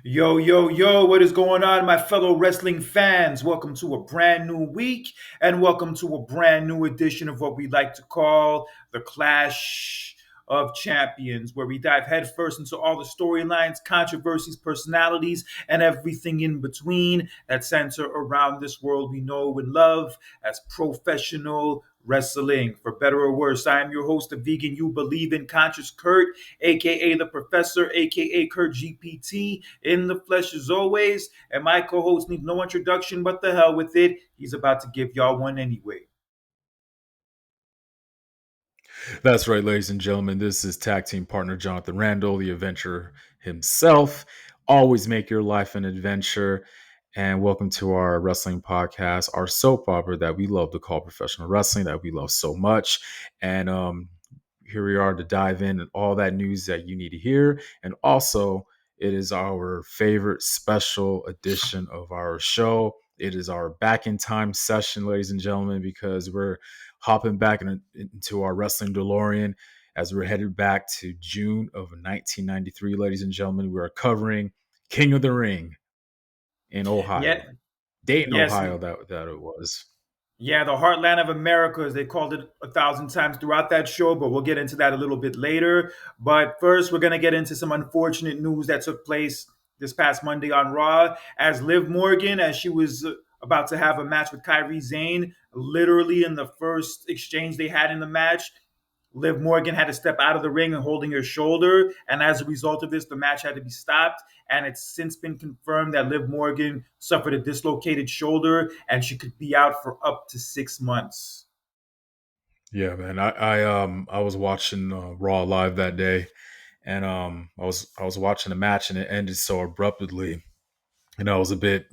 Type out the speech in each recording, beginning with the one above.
Yo, yo, yo, what is going on, my fellow wrestling fans? Welcome to a brand new week and welcome to a brand new edition of what we like to call the Clash of Champions, where we dive headfirst into all the storylines, controversies, personalities, and everything in between that center around this world we know and love as professional wrestling. For better or worse, I am your host, the vegan you believe in, Conscious Kurt, aka the Professor, aka Kurt GPT, in the flesh as always. And my co-host needs no introduction, but the hell with it. He's about to give y'all one anyway. That's right, ladies and gentlemen. This is tag team partner Jonathan Randall, the adventurer himself. Always make your life an adventure. And welcome to our wrestling podcast, our soap opera that we love to call professional wrestling, that we love so much. And here we are to dive in and all that news that you need to hear. And also, it is our favorite special edition of our show. It is our back in time session, ladies and gentlemen, because we're hopping back into our wrestling DeLorean as we're headed back to June of 1993, ladies and gentlemen. We are covering King of the Ring in Yeah, Ohio, Dayton, yes, Ohio. That it was. yeah, the heartland of America, as they called it 1,000 times throughout that show, but we'll get into that a little bit later. But first, we're going to get into some unfortunate news that took place this past Monday on Raw, as Liv Morgan, as she was about to have a match with Kyrie Zane, literally in the first exchange they had in the match, Liv Morgan had to step out of the ring and holding her shoulder. And as a result of this, the match had to be stopped. And it's since been confirmed that Liv Morgan suffered a dislocated shoulder and she could be out for up to 6 months. Yeah, man. I was watching Raw live that day, and I was watching the match, and it ended so abruptly, and I was a bit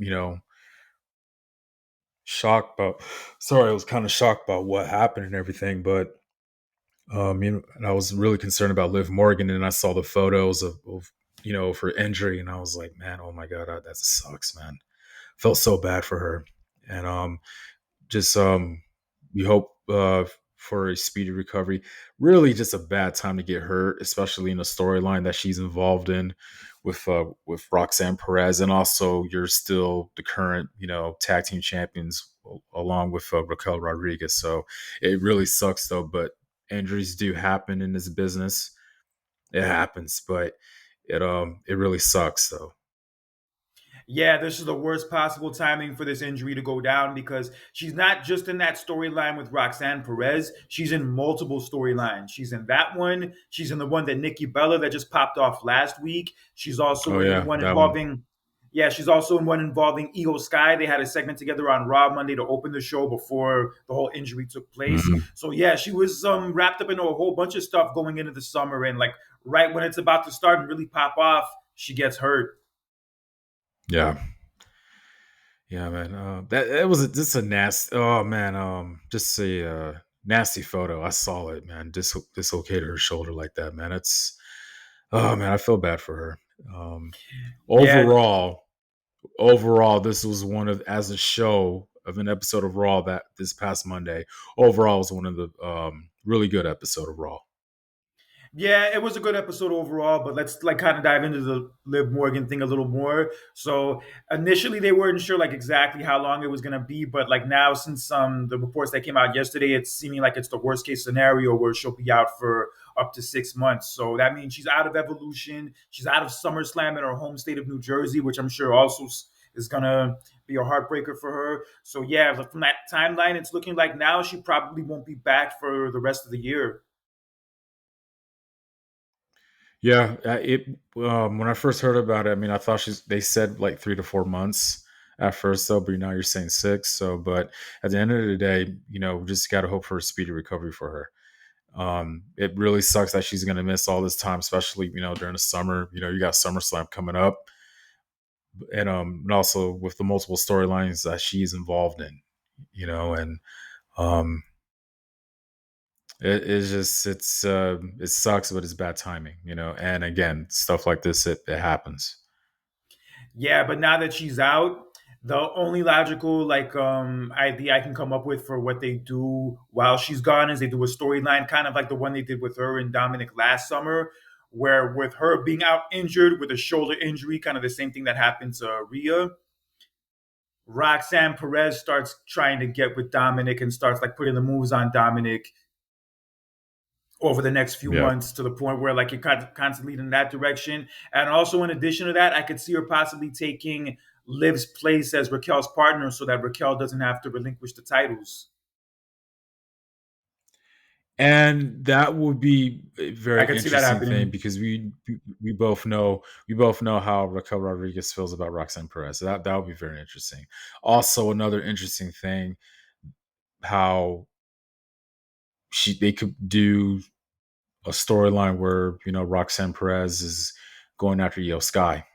shocked about. Sorry, I was kind of shocked about what happened and everything, but and I was really concerned about Liv Morgan, and I saw the photos of her injury, and I was like, man, oh my god, that sucks, man. Felt so bad for her, and just we hope for a speedy recovery. Really, just a bad time to get hurt, especially in a storyline that she's involved in with Roxanne Perez, and also you're still the current tag team champions along with Raquel Rodriguez. So it really sucks though, but injuries do happen in this business. It happens, but it really sucks though. Yeah, this is the worst possible timing for this injury to go down because she's not just in that storyline with Roxanne Perez. She's in multiple storylines. She's in that one. She's in the one that Nikki Bella that just popped off last week. She's also Oh in the yeah, one that one. involving, yeah, she's also in one involving Ego Sky. They had a segment together on Raw Monday to open the show before the whole injury took place. Mhm. So yeah, she was wrapped up in a whole bunch of stuff going into the summer, and like right when it's about to start and really pop off, she gets hurt. Yeah. Yeah, man. That it was just a nasty. Oh man, just a nasty photo. I saw it, man. Dislocated her shoulder like that, man. It's oh man, I feel bad for her. Um, Yeah, overall, overall, this was one of as a show of an episode of Raw that this past Monday. Overall, was one of the really good episode of Raw. yeah, it was a good episode overall, but let's like kind of dive into the Liv Morgan thing a little more. So initially they weren't sure like exactly how long it was gonna be, but like now since the reports that came out yesterday, it's seeming like it's the worst case scenario where she'll be out for up to 6 months. So that means she's out of Evolution, she's out of SummerSlam in her home state of New Jersey, which I'm sure also is gonna be a heartbreaker for her. So yeah, from that timeline, it's looking like now she probably won't be back for the rest of the year. Yeah, it when I first heard about it, I mean, I thought they said like 3 to 4 months at first, though, but now you're saying six. So, but at the end of the day, we just got to hope for a speedy recovery for her. It really sucks that she's going to miss all this time, especially during the summer. You got SummerSlam coming up, and also with the multiple storylines that she's involved in. And um, it's just it sucks, but it's bad timing. And again, stuff like this, it happens. Yeah, but now that she's out, the only logical like idea I can come up with for what they do while she's gone is they do a storyline kind of like the one they did with her and Dominic last summer, where with her being out injured with a shoulder injury, kind of the same thing that happened to Rhea, Roxanne Perez starts trying to get with Dominic and starts like putting the moves on Dominic over the next few Yeah. months to the point where like you're constantly in that direction. And also, in addition to that, I could see her possibly taking Liv's place as Raquel's partner so that Raquel doesn't have to relinquish the titles. And that would be a I very could see that interesting thing happening. because we both know how Raquel Rodriguez feels about Roxanne Perez. So that would be very interesting. Also, another interesting thing, how they could do a storyline where Roxanne Perez is going after Io Sky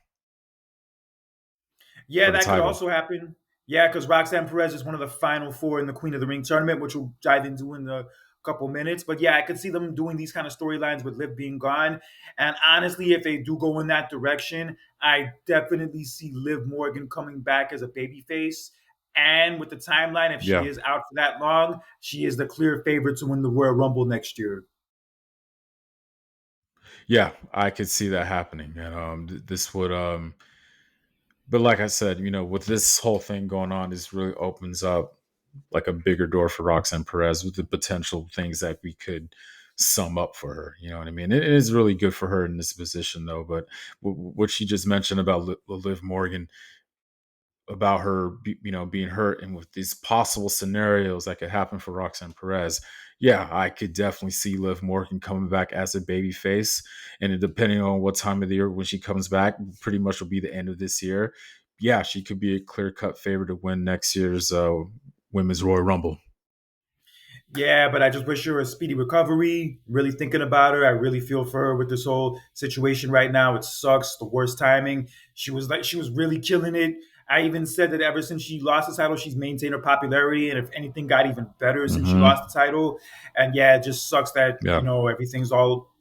Yeah, for the that could title. also happen. Yeah, because Roxanne Perez is one of the final four in the Queen of the Ring tournament, which we'll dive into in a couple minutes. But yeah, I could see them doing these kind of storylines with Liv being gone. And honestly, if they do go in that direction, I definitely see Liv Morgan coming back as a babyface. And with the timeline, if she Yeah, is out for that long, she is the clear favorite to win the Royal Rumble next year. yeah, I could see that happening, and this would but like I said, with this whole thing going on, this really opens up like a bigger door for Roxanne Perez with the potential things that we could sum up for her. You know what I mean? It is really good for her in this position, though. But what she just mentioned about Liv Morgan, about her, being hurt, and with these possible scenarios that could happen for Roxanne Perez, yeah, I could definitely see Liv Morgan coming back as a baby face. And depending on what time of the year when she comes back, pretty much will be the end of this year. Yeah, she could be a clear cut favorite to win next year's Women's Royal Rumble. Yeah, but I just wish her a speedy recovery. Really thinking about her. I really feel for her with this whole situation right now. It sucks. The worst timing. She was really killing it. I even said that ever since she lost the title, she's maintained her popularity, and if anything, got even better since she lost Hmm. the title. And yeah, it just sucks that Yeah, everything's all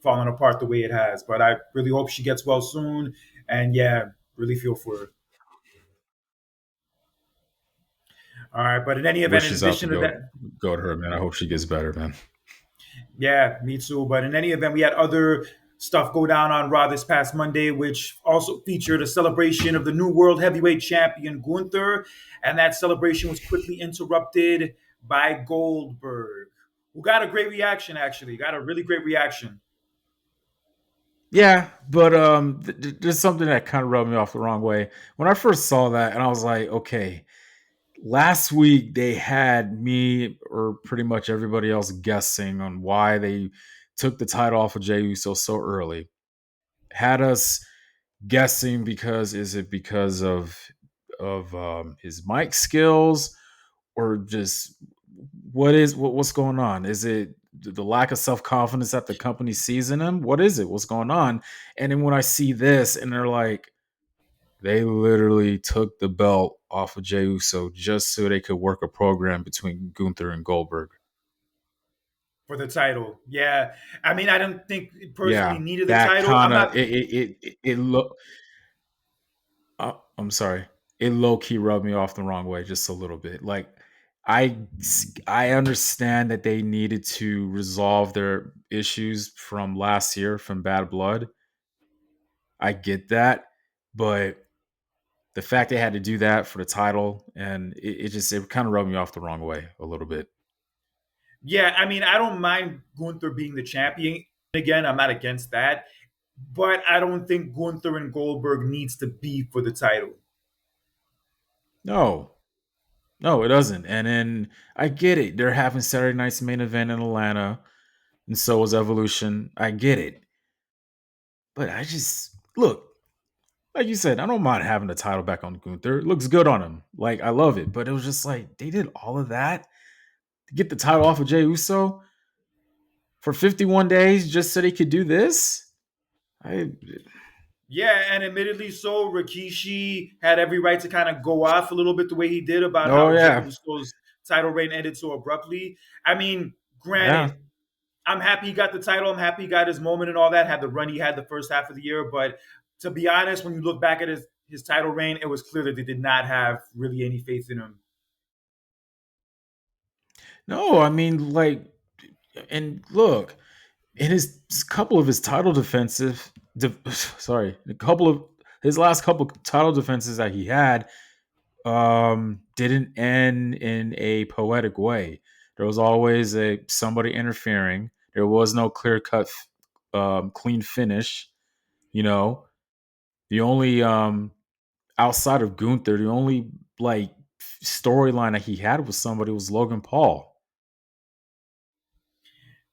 falling apart the way it has. But I really hope she gets well soon. And yeah, really feel for her. All right, but in any event, in wishes out to addition to go that, go to her, man. I hope she gets better, man. yeah, me too. But in any event, we had other stuff go down on Raw this past Monday, which also featured a celebration of the new World Heavyweight Champion Gunther, and that celebration was quickly interrupted by Goldberg, who got a great reaction. Actually, got a really great reaction. Yeah, but there's something that kind of rubbed me off the wrong way when I first saw that, and I was like, okay, last week they had me or pretty much everybody else guessing on why they took the title off of Jey Uso so early. Had us guessing because is it because of his mic skills, or just what's going on? Is it the lack of self confidence that the company sees in him? What is it? What's going on? And then when I see this, and they're like, they literally took the belt off of Jey Uso just so they could work a program between Gunther and Goldberg. For the title. Yeah. I mean, I don't think it personally Yeah, needed the that title. I'm kind of not. it look. I'm sorry. It low key rubbed me off the wrong way just a little bit. Like I I understand that they needed to resolve their issues from last year from Bad Blood. I get that, but the fact they had to do that for the title, and it kind of rubbed me off the wrong way a little bit. Yeah, I mean, I don't mind Gunther being the champion. Again, I'm not against that. But I don't think Gunther and Goldberg needs to be for the title. No, no, it doesn't. And then I get it. They're having Saturday night's main event in Atlanta, and so is Evolution. I get it. But I just look, like you said, I don't mind having the title back on Gunther. It looks good on him. Like I love it. But it was just like they did all of that to get the title off of Jey Uso for 51 days just so they could do this. I Yeah, and admittedly so, Rikishi had every right to kind of go off a little bit the way he did about oh how Jey yeah. Uso's title reign ended so abruptly. I mean, Yeah. granted, I'm happy he got the title. I'm happy he got his moment and all that, had the run he had the first half of the year. But to be honest, when you look back at his title reign, it was clear that they did not have really any faith in him. No, I mean, like, and look, in his couple of his title defensive, sorry, a couple of his last couple title defenses that he had didn't end in a poetic way. There was always a somebody interfering. There was no clear cut, clean finish. You know, the only outside of Gunther, the only like storyline that he had with somebody was Logan Paul.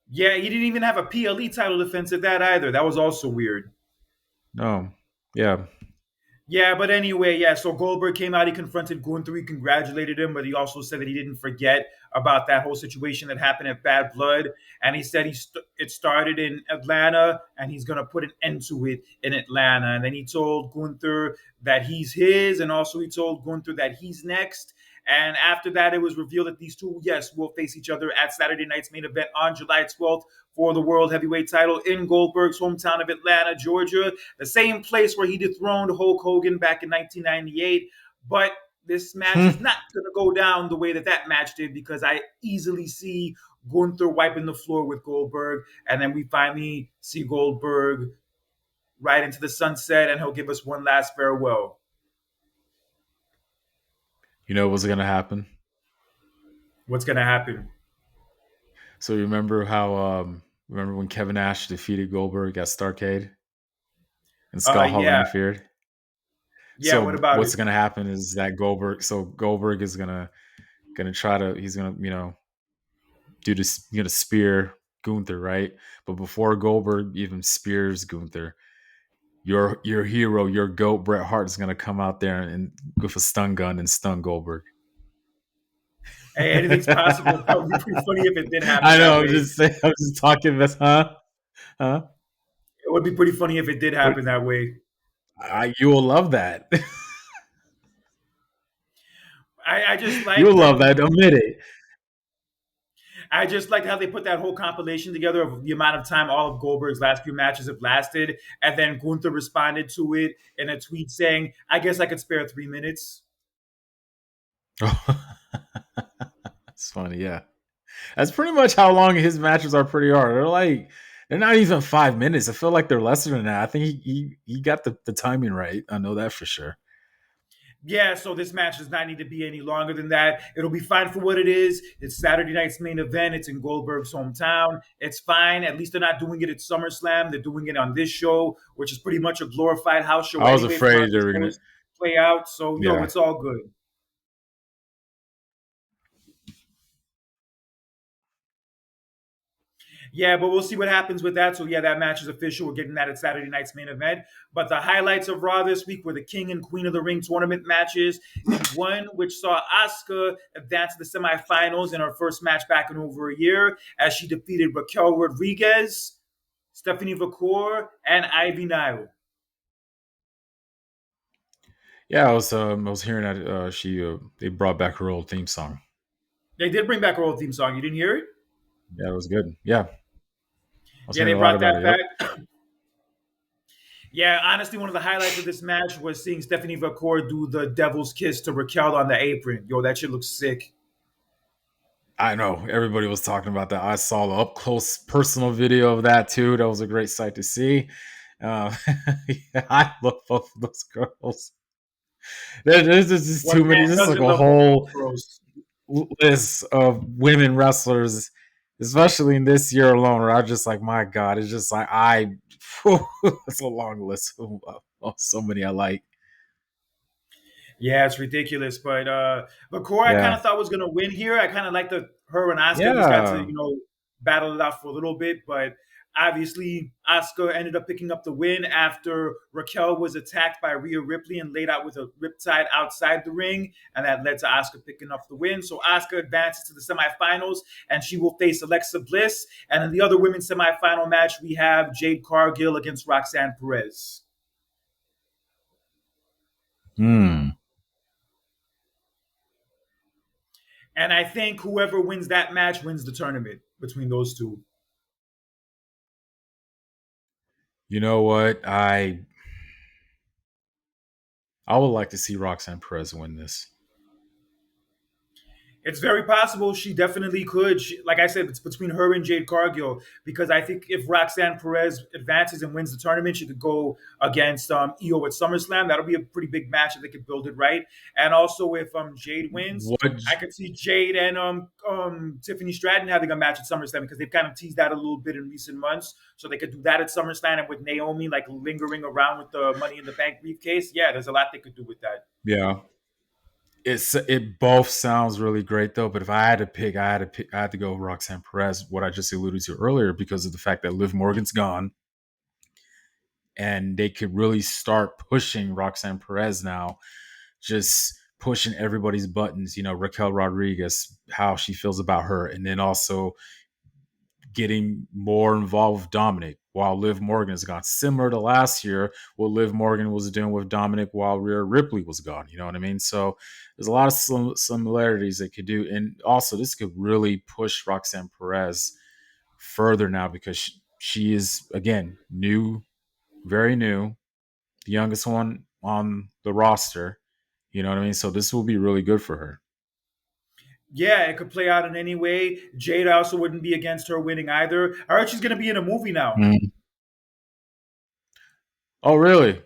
Yeah, he didn't even have a PLE title defense at that either. That was also weird. No, yeah, Yeah, but anyway, yeah. So Goldberg came out. He confronted Gunther. He congratulated him, but he also said that he didn't forget about that whole situation that happened at Bad Blood. And he said it started in Atlanta, and he's gonna put an end to it in Atlanta. And then he told Gunther that he's his, and also he told Gunther that he's next. And after that, it was revealed that these two, yes, will face each other at Saturday night's main event on July 12th for the World Heavyweight title in Goldberg's hometown of Atlanta, Georgia, the same place where he dethroned Hulk Hogan back in 1998. But this match is not going to go down the way that match did, because I easily see Gunther wiping the floor with Goldberg, and then we finally see Goldberg right into the sunset, and he'll give us one last farewell. you know what's gonna happen. What's going to happen? So you remember how remember when Kevin Nash defeated Goldberg at Starrcade and Scott Hall Yeah, interfered? yeah. What So about it? what's gonna happen is that Goldberg is gonna try to he's gonna do this spear Gunther, right? But before Goldberg even spears Gunther, your hero, your goat Bret Hart is gonna come out there and with a stun gun and stun Goldberg. Hey, anything's possible. That would be pretty funny if it did happen I that know. I'm way. just saying. I'm just talking this, huh? Huh? It would be pretty funny if it did What? happen that way. You will love that. I just You'll liked love that. Admit it. I just liked how they put that whole compilation together of the amount of time all of Goldberg's last few matches have lasted, and then Gunther responded to it in a tweet saying, "I guess I could spare 3 minutes." It's funny, yeah. That's pretty much how long his matches are. Pretty hard. They're not even 5 minutes. I feel like they're lesser than that. I think he got the timing right. I know that for sure. Yeah, so this match does not need to be any longer than that. It'll be fine for what it is. It's Saturday night's main event. It's in Goldberg's hometown. It's fine. At least they're not doing it at SummerSlam. They're doing it on this show, which is pretty much a glorified house show I was anyway, for how afraid they these were gonna. shows play out. So, Yeah. it's all good. Yeah, but we'll see what happens with that. So yeah, that match is official. We're getting that at Saturday night's main event. But the highlights of Raw this week were the King and Queen of the Ring tournament matches, and one which saw Asuka advance to the semifinals in her first match back in over a year, as she defeated Raquel Rodriguez, Stephanie Vacour, and Ivy Nile. Yeah, I was hearing that she they brought back her old theme song. They did bring back her old theme song. You didn't hear it? Yeah, it was good. Yeah, I was Yeah, hearing they a lot brought about that it. Yep. back. Yeah, honestly, one of the highlights of this match was seeing Stephanie Vacour do the devil's kiss to Raquel on the apron. Yo, that shit looks sick. I know everybody was talking about that. I saw the up close personal video of that too. That was a great sight to see. Uh, yeah, I love both of those girls. There's just One too many. man This is like doesn't a love both whole girls. list of women wrestlers, especially in this year alone. Where I'm just like, my God, it's just like it's a long list of so many I like. Yeah, it's ridiculous. But Core, I kind Yeah, of thought was gonna win here. I kind of like the her and Asuka just got to yeah. battle it out for a little bit, but obviously Asuka ended up picking up the win after Raquel was attacked by Rhea Ripley and laid out with a riptide outside the ring, and that led to Asuka picking up the win. So Asuka advances to the semifinals, and she will face Alexa Bliss. And in the other women's semifinal match, we have Jade Cargill against Roxanne Perez. Hmm. And I think whoever wins that match wins the tournament between those two. You know what? I would like to see Roxanne Perez win this. It's very possible she definitely could. Like I said, it's between her and Jade Cargill because I think if Roxanne Perez advances and wins the tournament, she could go against Io at SummerSlam. That'll be a pretty big match if they could build it right. And also, if Jade wins, What? I could see Jade and Tiffany Stratton having a match at SummerSlam because they've kind of teased that a little bit in recent months. So they could do that at SummerSlam and with Naomi like lingering around with the Money in the Bank briefcase. Yeah, there's a lot they could do with that. Yeah. It both sounds really great though, but if I had to pick, I had to go Roxanne Perez, what I just alluded to earlier, because of the fact that Liv Morgan's gone, and they could really start pushing Roxanne Perez now, just pushing everybody's buttons. Raquel Rodriguez, how she feels about her, and then also getting more involved with Dominic while Liv Morgan is gone. Similar to last year, what Liv Morgan was doing with Dominic while Rhea Ripley was gone. You know what I mean? So there's a lot of similarities they could do. And also, this could really push Roxanne Perez further now because she is, again, new, very new, the youngest one on the roster. You know what I mean? So this will be really good for her. Yeah, it could play out in any way. Jade also wouldn't be against her winning either. I heard she's going to be in a movie now. Mm. Oh, really?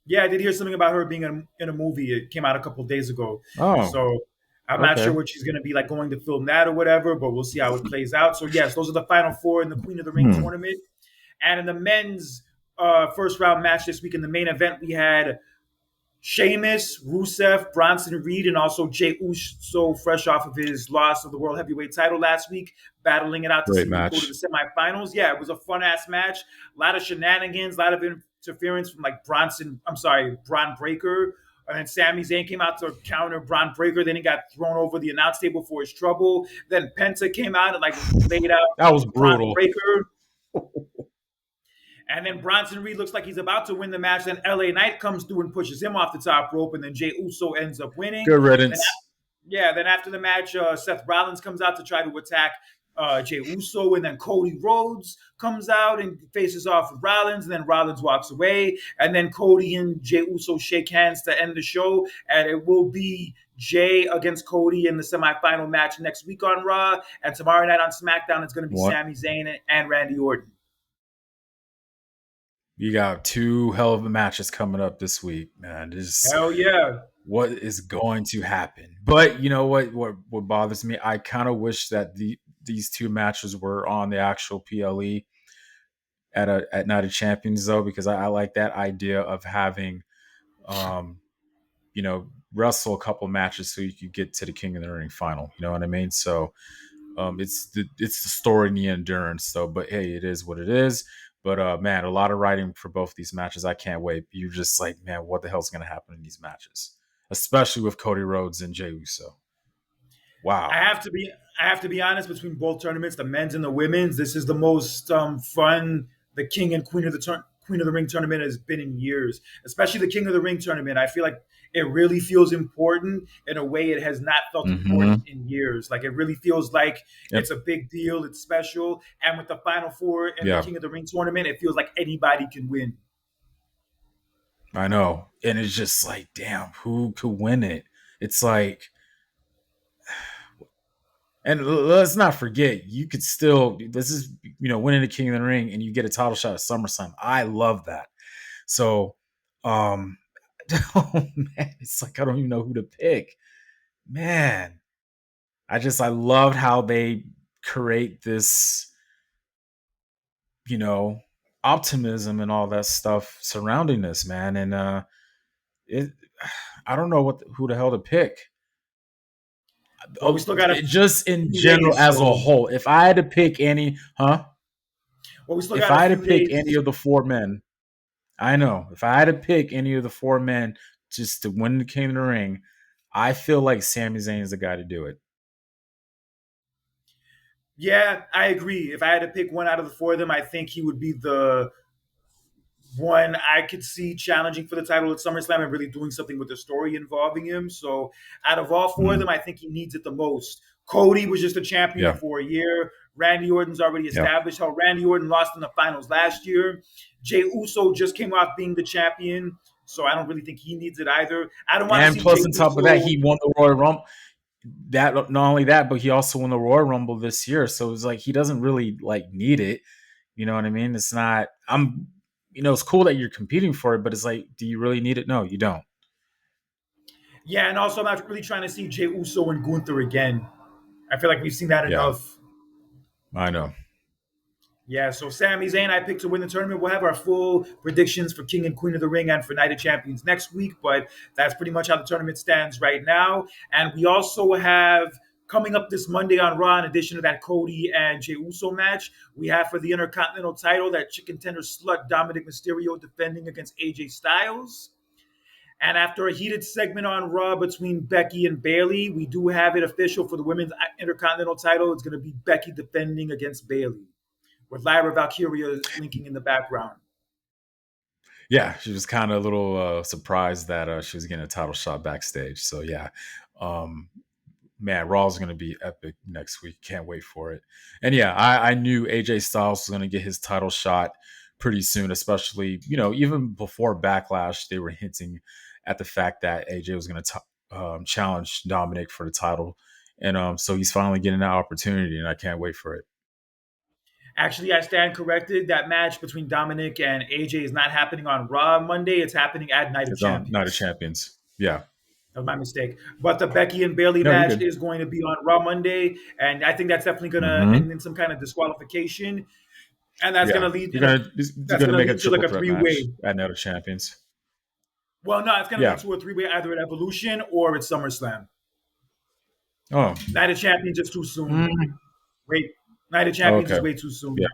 Yeah, I did hear something about her being in a movie. It came out a couple of days ago. Oh, So I'm not sure okay. what she's going to be like going to film that or whatever, but we'll see how it plays out. So, yes, those are the final four in the Queen of the Ring Hmm. tournament. And in the men's first round match this week in the main event, we had Sheamus, Rusev, Bronson Reed, and also Jey Uso, fresh off of his loss of the World Heavyweight title last week, battling it out to Great see who would go to the match. semifinals. Yeah, it was a fun ass match. A lot of shenanigans, a lot of interference from like Braun Breaker. And then Sami Zayn came out to counter Braun Breaker. Then he got thrown over the announce table for his trouble. Then Penta came out and like laid out That was Braun brutal. Breaker. And then Bronson Reed looks like he's about to win the match. Then LA Knight comes through and pushes him off the top rope. And then Jey Uso ends up winning. Good Then, riddance. yeah, then after the match, Seth Rollins comes out to try to attack Jey Uso. And then Cody Rhodes comes out and faces off with Rollins. And then Rollins walks away. And then Cody and Jey Uso shake hands to end the show. And it will be Jay against Cody in the semifinal match next week on Raw. And tomorrow night on SmackDown, it's going to be What? Sami Zayn and Randy Orton. You got two hell of a matches coming up this week, man. This Hell yeah. what is going to happen. But you know what bothers me? I kind of wish that these two matches were on the actual PLE at Night of Champions though, because I like that idea of having um wrestle a couple matches so you could get to the King of the Ring final. You know what I mean? So it's the story and the endurance. So, but hey, it is what it is. But man, a lot of writing for both these matches. I can't wait. You're just like, man, what the hell's going to happen in these matches, especially with Cody Rhodes and Jey Uso. I Wow. have to be I have to be honest between both tournaments, the men's and the women's. This is the most fun the King and Queen of the Ring tournament has been in years. Especially the King of the Ring tournament. I feel like it really feels important in a way it has not felt important Mm-hmm. in years. Like it really feels like Yep. it's a big deal, it's special. And with the final four in the Yeah, King of the Ring tournament, it feels like anybody can win. I know. And it's just like, damn, who could win it? It's like, and let's not forget, you could still, this is, winning the King of the Ring and you get a title shot at SummerSlam. I love that. So, um, oh man, it's like I don't even know who to pick. Man, I loved how they create this, you know, optimism and all that stuff surrounding this, man. And it, I don't know who the hell to pick. Well, we still got a Just in few general, days, as a so whole, if I had to pick any, huh? well, we still If got a I had to few pick any days. of the four men, I know. If I had to pick any of the four men just to win the King of the Ring, I feel like Sami Zayn is the guy to do it. Yeah, I agree. If I had to pick one out of the four of them, I think he would be the one I could see challenging for the title at SummerSlam and really doing something with the story involving him. So, out of all four of Mm, them, I think he needs it the most. Cody was just a champion yeah, for a year. Randy Orton's already yeah. established how Randy Orton lost in the finals last year. Jey Uso just came off being the champion, so I don't really think he needs it either. I don't want to And see Jey plus, on top of that, Uso. he won the Royal Rumble. that not only that, but he also won the Royal Rumble this year. So it's like he doesn't really like need it. You know what I mean? It's not. It's cool that you're competing for it, but it's like, do you really need it? No, you don't. Yeah, and also I'm not really trying to see Jey Uso and Gunther again. I feel like we've seen that Yeah, enough. I know. Yeah, so Sami Zayn, I picked to win the tournament. We'll have our full predictions for King and Queen of the Ring and for Night of Champions next week, but that's pretty much how the tournament stands right now. And we also have coming up this Monday on Raw, in addition to that Cody and Jey Uso match, we have for the Intercontinental title that chicken tender slut Dominic Mysterio defending against AJ Styles. And after a heated segment on Raw between Becky and Bayley, we do have it official for the Women's Intercontinental title. It's going to be Becky defending against Bayley, with Lyra Valkyria linking in the background. Yeah, she was kind of a little surprised that she was getting a title shot backstage. So yeah, um, man, Raw's going to be epic next week. Can't wait for it. And yeah, I knew AJ Styles was going to get his title shot pretty soon, especially, even before Backlash, they were hinting at the fact that AJ was going to challenge Dominic for the title. And so he's finally getting that opportunity, and I can't wait for it. Actually, I stand corrected. That match between Dominic and AJ is not happening on Raw Monday. It's happening at Night of It's on Night of Champions. Champions. Yeah. That was my mistake. But the Becky and Bayley No, you're match good. is going to be on Raw Monday, and I think that's definitely going to Mm-hmm. end in some kind of disqualification, and that's going Yeah. to lead You're in a gonna you're that's gonna going to make a lead to like triple a threat three match way. at Night of Champions. Well, no, it's going to lead Yeah. to a three way either at Evolution or at SummerSlam. Oh. Night of Champions is too soon. Mm. Wait, Night of Oh, Champions is okay. way too soon. Yeah.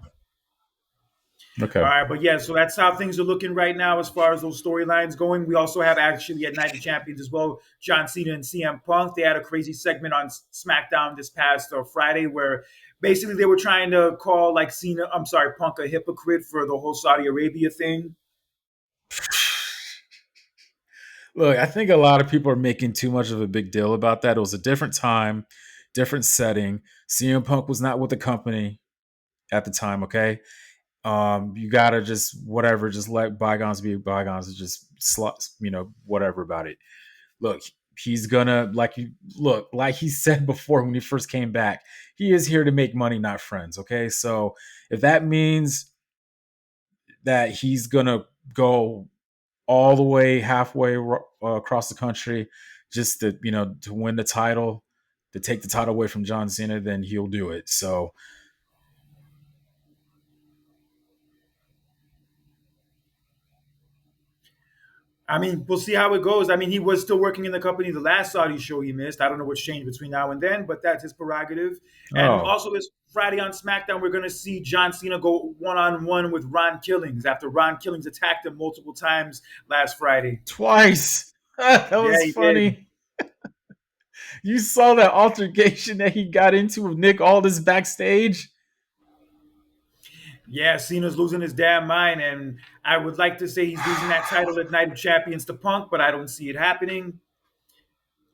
All Okay. right, but yeah, so that's how things are looking right now as far as those storylines going. We also have actually at Night of Champions as well, John Cena and CM Punk. They had a crazy segment on SmackDown this past Friday where basically they were trying to call like Punk a hypocrite for the whole Saudi Arabia thing. Look, I think a lot of people are making too much of a big deal about that. It was a different time, different setting. CM Punk was not with the company at the time. Okay, you gotta just let bygones be bygones, and just whatever about it. Look, he's gonna like he said before when he first came back. He is here to make money, not friends. Okay, so if that means that he's gonna go all the way halfway across the country just to win the title, to take the title away from John Cena, then he'll do it. So I mean, we'll see how it goes. I mean, he was still working in the company the last Saudi show he missed. I don't know what's changed between now and then, but that's his prerogative. And oh, also this Friday on SmackDown, we're going to see John Cena go one-on-one with Ron Killings after Ron Killings attacked him multiple times last Friday. twice. That Yeah, was he did. funny. You saw that altercation that he got into with Nick Aldis backstage. Yeah, Cena's losing his damn mind, and I would like to say he's losing that title at Night of Champions to Punk, but I don't see it happening.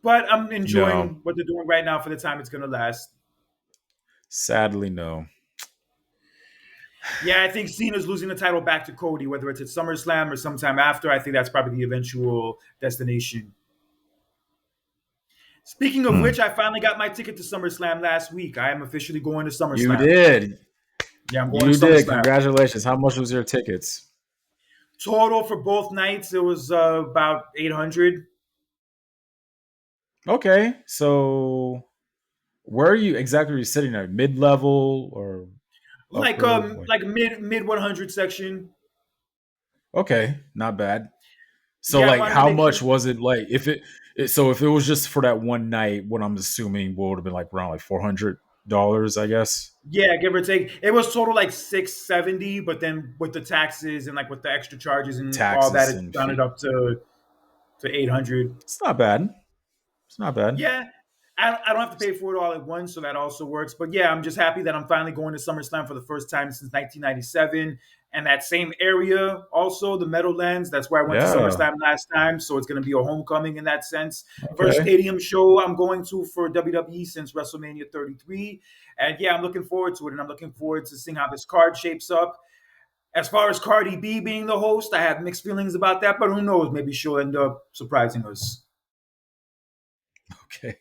But I'm No, enjoying what they're doing right now for the time it's going to last. sadly, no. Yeah, I think Cena's losing the title back to Cody, whether it's at SummerSlam or sometime after. I think that's probably the eventual destination. Speaking of Hmm. which, I finally got my ticket to SummerSlam last week. I am officially going to You SummerSlam. did. Yeah, I'm going to You did. SummerSlam. Congratulations. How much was your tickets? Total for both nights, it was about 800. Okay, so where are you exactly? Are you sitting there? Mid level or upper? Like mid 100 section. Okay, not bad. So Yeah, I like wanted to how make sure. much was it like if it was just for that one night, what I'm assuming would have been like around like $400, I guess. Yeah, give or take. It was total like 670, but then with the taxes and like with the extra charges and all that, Taxes it and rounded fee. up to 800. It's not bad. It's not bad. Yeah, I don't have to pay for it all at once, so that also works. But yeah, I'm just happy that I'm finally going to SummerSlam for the first time since 1997. And that same area, also the Meadowlands, that's where I went to Yeah. SummerSlam last time. So it's going to be a homecoming in that sense. First Okay. stadium show I'm going to for WWE since WrestleMania 33. And yeah, I'm looking forward to it. And I'm looking forward to seeing how this card shapes up. As far as Cardi B being the host, I have mixed feelings about that, but who knows? Maybe she'll end up surprising us. Okay,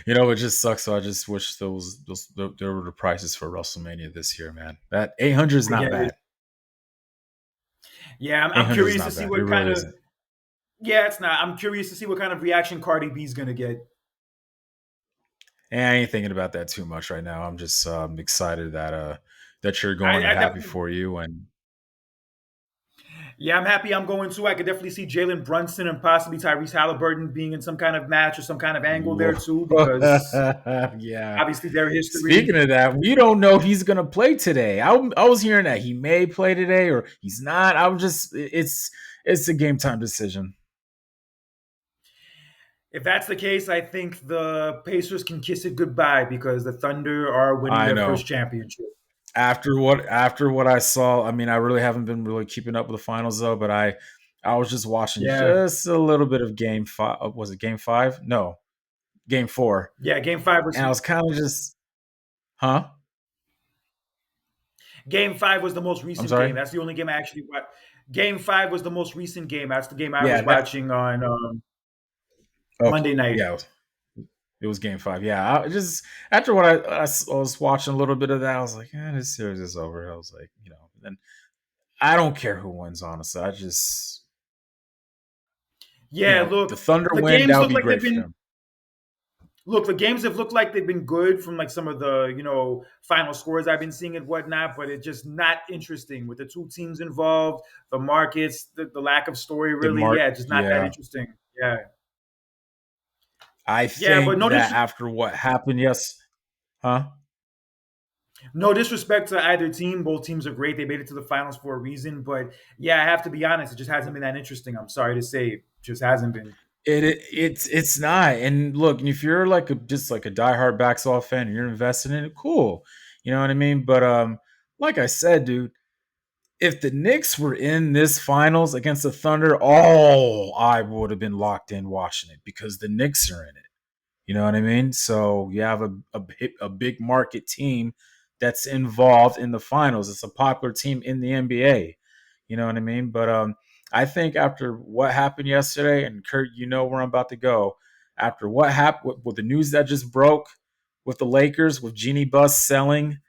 it just sucks. So I just wish there were the prices for WrestleMania this year, man. That 800 is not Yeah, bad. yeah. Eight I'm hundred is curious to not see bad. It what really kind of. isn't. Yeah, it's not. I'm curious to see what kind of reaction Cardi B's gonna get. And I ain't thinking about that too much right now. I'm just excited that you're going and I happy definitely. for you. And Yeah, I'm happy I'm going too. I could definitely see Jalen Brunson and possibly Tyrese Halliburton being in some kind of match or some kind of angle there too, because yeah. obviously their history. Speaking of that, we don't know if he's gonna play today. I was hearing that he may play today or he's not. I'm just it's a game time decision. If that's the case, I think the Pacers can kiss it goodbye because the Thunder are winning I their know. first championship. After what I saw, I mean, I really haven't been really keeping up with the finals though, but I was just watching Yeah, just a little bit of game five. Was it game five? No, game four. yeah. Game five was And I was kind of just, huh? Game five was the most I'm recent game. sorry. That's the only game I actually watched. Game five was the most recent game. That's the game I was Yeah, that watching on okay. Monday night. Yeah, it was game five. Yeah, I just after what I was watching a little bit of that, I was like, this series is over. I was like, then I don't care who wins, honestly. I just, Yeah, the look, Thunder the win, games that would look be like they've great for been them. look, the games have looked like they've been good from like some of the final scores I've been seeing and whatnot, but it's just not interesting with the two teams involved, the markets, the lack of story. The Really, mark, yeah, just not that yeah. interesting. Yeah, I yeah, but think that after what happened, yes, huh? no disrespect to either team. Both teams are great. They made it to the finals for a reason, but yeah, I have to be honest. It just hasn't been that interesting. I'm sorry to say, it just hasn't been. It's not. And look, if you're like just like a diehard basketball fan and you're invested in it, cool. You know what I mean? But like I said, dude, if the Knicks were in this finals against the Thunder, oh, I would have been locked in watching it because the Knicks are in it. You know what I mean? So you have a big market team that's involved in the finals. It's a popular team in the NBA. You know what I mean? But I think after what happened yesterday, and Kurt, you know where I'm about to go. After what happened with the news that just broke with the Lakers, with Jeannie Buss selling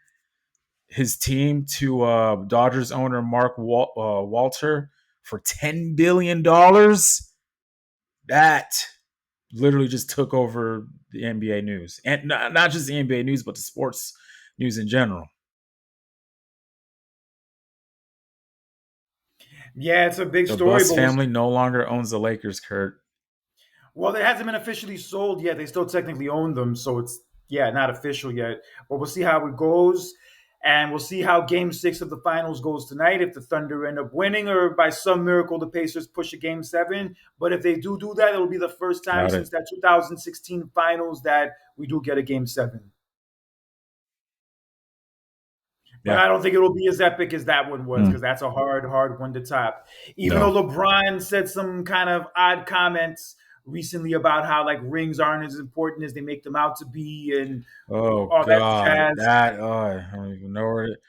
his team to Dodgers owner Mark Walter for $10 billion, that literally just took over the NBA news, and not just the NBA news, but the sports news in general. Yeah, it's a big The story, Buss but we'll family no longer owns the Lakers, Kurt. Well, it hasn't been officially sold yet. They still technically own them, so it's not official yet. But we'll see how it goes, and we'll see how Game Six of the finals goes tonight. If the Thunder end up winning, or by some miracle the Pacers push a Game Seven. But if they do that, it'll be the first time Doubt it. since that 2016 finals that we do get a Game Seven. But Yeah. I don't think it'll be as epic as that one was Hmm. because that's a hard one to top. Even No. though LeBron said some kind of odd comments recently about how like rings aren't as important as they make them out to be and Oh all that God, jazz. that I don't even know where it.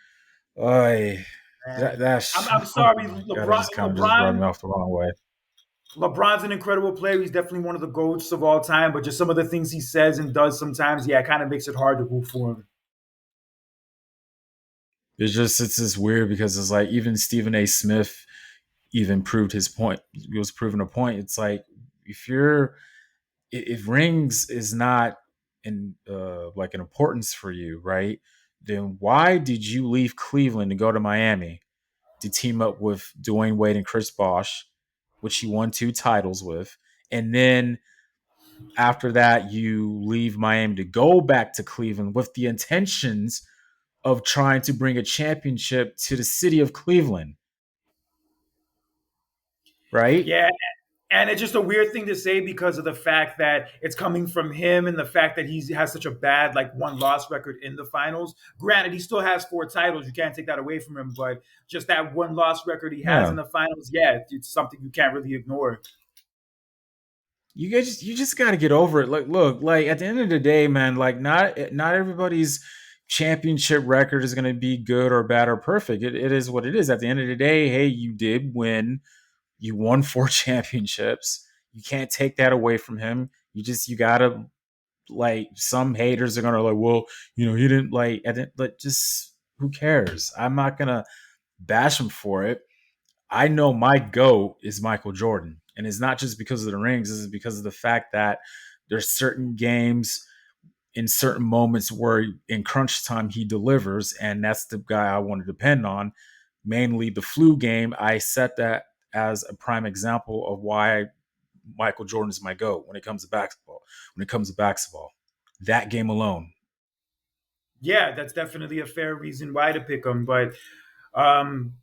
I that And that's I'm oh sorry, my God, it just kind of just rubbed me off the wrong way. LeBron's an incredible player. He's definitely one of the goats of all time. But just some of the things he says and does sometimes, yeah, it kind of makes it hard to root for him. It's just weird because it's like even Stephen A. Smith even proved his point. He was proving a point. It's like if you're if rings is not in like an importance for you, right? Then why did you leave Cleveland to go to Miami to team up with Dwayne Wade and Chris Bosh, which you won 2 titles with, and then after that you leave Miami to go back to Cleveland with the intentions of trying to bring a championship to the city of Cleveland, right? Yeah, and it's just a weird thing to say because of the fact that it's coming from him and the fact that he has such a bad like one loss record in the finals. Granted, he still has 4 titles. You can't take that away from him, but just that one loss record he has in Yeah. the finals, yeah, it's something you can't really ignore. You just got to get over it. Like, look, like at the end of the day, man, like not everybody's championship record is going to be good or bad or perfect. It is what it is. At the end of the day, hey, you did win. You won 4 championships. You can't take that away from him. You gotta. like some haters are gonna like, well, he didn't like, I didn't, but just who cares? I'm not gonna bash him for it. I know my GOAT is Michael Jordan. And it's not just because of the rings, it's because of the fact that there's certain games in certain moments where in crunch time he delivers, and that's the guy I want to depend on. Mainly the flu game. I set that as a prime example of why Michael Jordan is my GOAT when it comes to basketball. When it comes to basketball, that game alone. Yeah, that's definitely a fair reason why to pick him. But um,